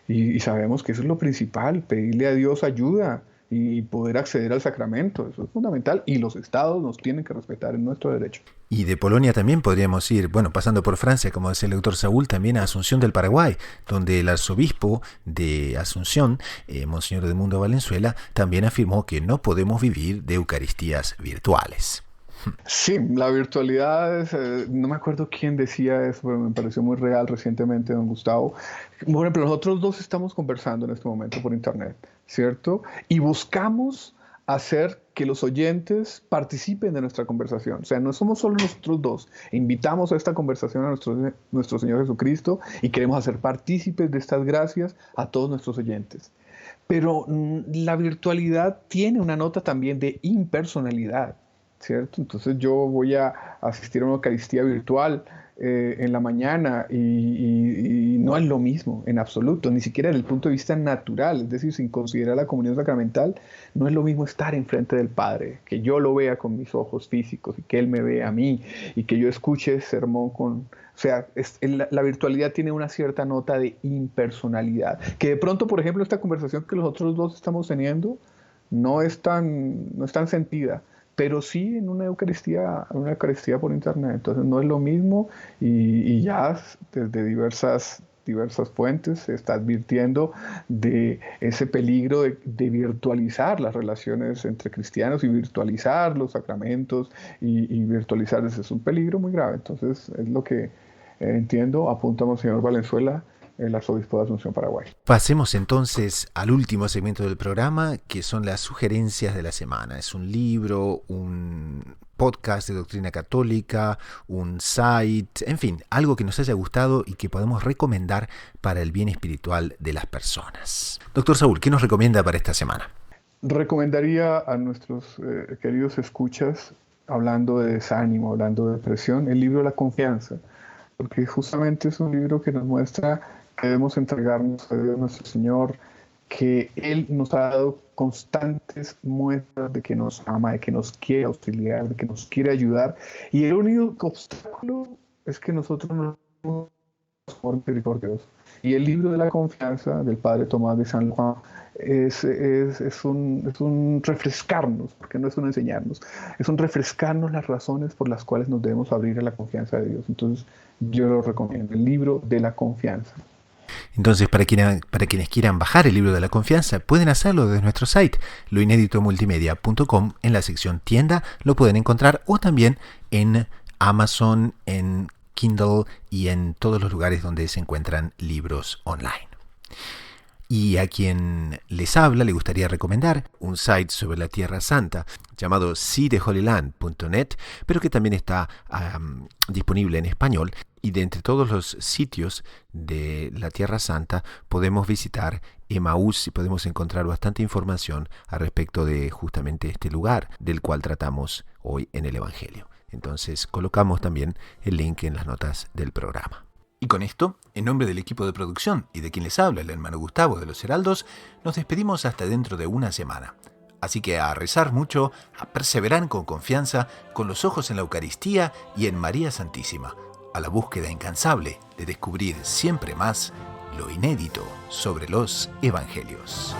y sabemos que eso es lo principal, pedirle a Dios ayuda y poder acceder al sacramento. Eso es fundamental y los estados nos tienen que respetar en nuestro derecho. Y de Polonia también podríamos ir, bueno, pasando por Francia, como decía el doctor Saúl, también a Asunción del Paraguay, donde el arzobispo de Asunción, Monseñor Edmundo Valenzuela, también afirmó que no podemos vivir de Eucaristías virtuales. Sí, la virtualidad es, no me acuerdo quién decía eso, pero me pareció muy real recientemente, don Gustavo. Por ejemplo, nosotros dos estamos conversando en este momento por internet, ¿cierto? Y buscamos hacer que los oyentes participen de nuestra conversación. O sea, no somos solo nosotros dos. Invitamos a esta conversación a nuestro Señor Jesucristo y queremos hacer partícipes de estas gracias a todos nuestros oyentes. Pero la virtualidad tiene una nota también de impersonalidad, ¿cierto? Entonces yo voy a asistir a una Eucaristía virtual en la mañana y no es lo mismo en absoluto, ni siquiera desde el punto de vista natural, es decir, sin considerar la comunión sacramental, no es lo mismo estar enfrente del Padre, que yo lo vea con mis ojos físicos y que Él me vea a mí y que yo escuche ese sermón con... O sea, la virtualidad tiene una cierta nota de impersonalidad, que de pronto, por ejemplo, esta conversación que los otros dos estamos teniendo no es tan sentida, pero sí en una Eucaristía por internet. Entonces no es lo mismo y ya desde diversas fuentes se está advirtiendo de ese peligro de virtualizar las relaciones entre cristianos y virtualizar los sacramentos y virtualizar, ese es un peligro muy grave. Entonces es lo que entiendo, apunta Monseñor Valenzuela, el arzobispo de Asunción, Paraguay. Pasemos entonces al último segmento del programa, que son las sugerencias de la semana. Es un libro, un podcast de doctrina católica, un site, en fin, algo que nos haya gustado y que podemos recomendar para el bien espiritual de las personas. Doctor Saúl, ¿qué nos recomienda para esta semana? Recomendaría a nuestros queridos escuchas, hablando de desánimo, hablando de depresión, el libro La Confianza, porque justamente es un libro que nos muestra que debemos entregarnos a Dios nuestro Señor, que Él nos ha dado constantes muestras de que nos ama, de que nos quiere auxiliar, de que nos quiere ayudar, y el único obstáculo es que nosotros no somos misericordiosos. Y el libro de la confianza del Padre Tomás de San Juan es un refrescarnos, porque no es un enseñarnos, es un refrescarnos las razones por las cuales nos debemos abrir a la confianza de Dios. Entonces yo lo recomiendo, el libro de la confianza. Entonces, para quienes quieran bajar el libro de la confianza, pueden hacerlo desde nuestro site, loineditomultimedia.com. En la sección tienda lo pueden encontrar, o también en Amazon, en Kindle y en todos los lugares donde se encuentran libros online. Y a quien les habla le gustaría recomendar un site sobre la Tierra Santa llamado seatheholyland.net, pero que también está disponible en español. Y de entre todos los sitios de la Tierra Santa podemos visitar Emaús y podemos encontrar bastante información al respecto de justamente este lugar del cual tratamos hoy en el Evangelio. Entonces colocamos también el link en las notas del programa. Y con esto, en nombre del equipo de producción y de quien les habla, el hermano Gustavo de los Heraldos, nos despedimos hasta dentro de una semana. Así que a rezar mucho, a perseverar con confianza, con los ojos en la Eucaristía y en María Santísima, a la búsqueda incansable de descubrir siempre más lo inédito sobre los Evangelios.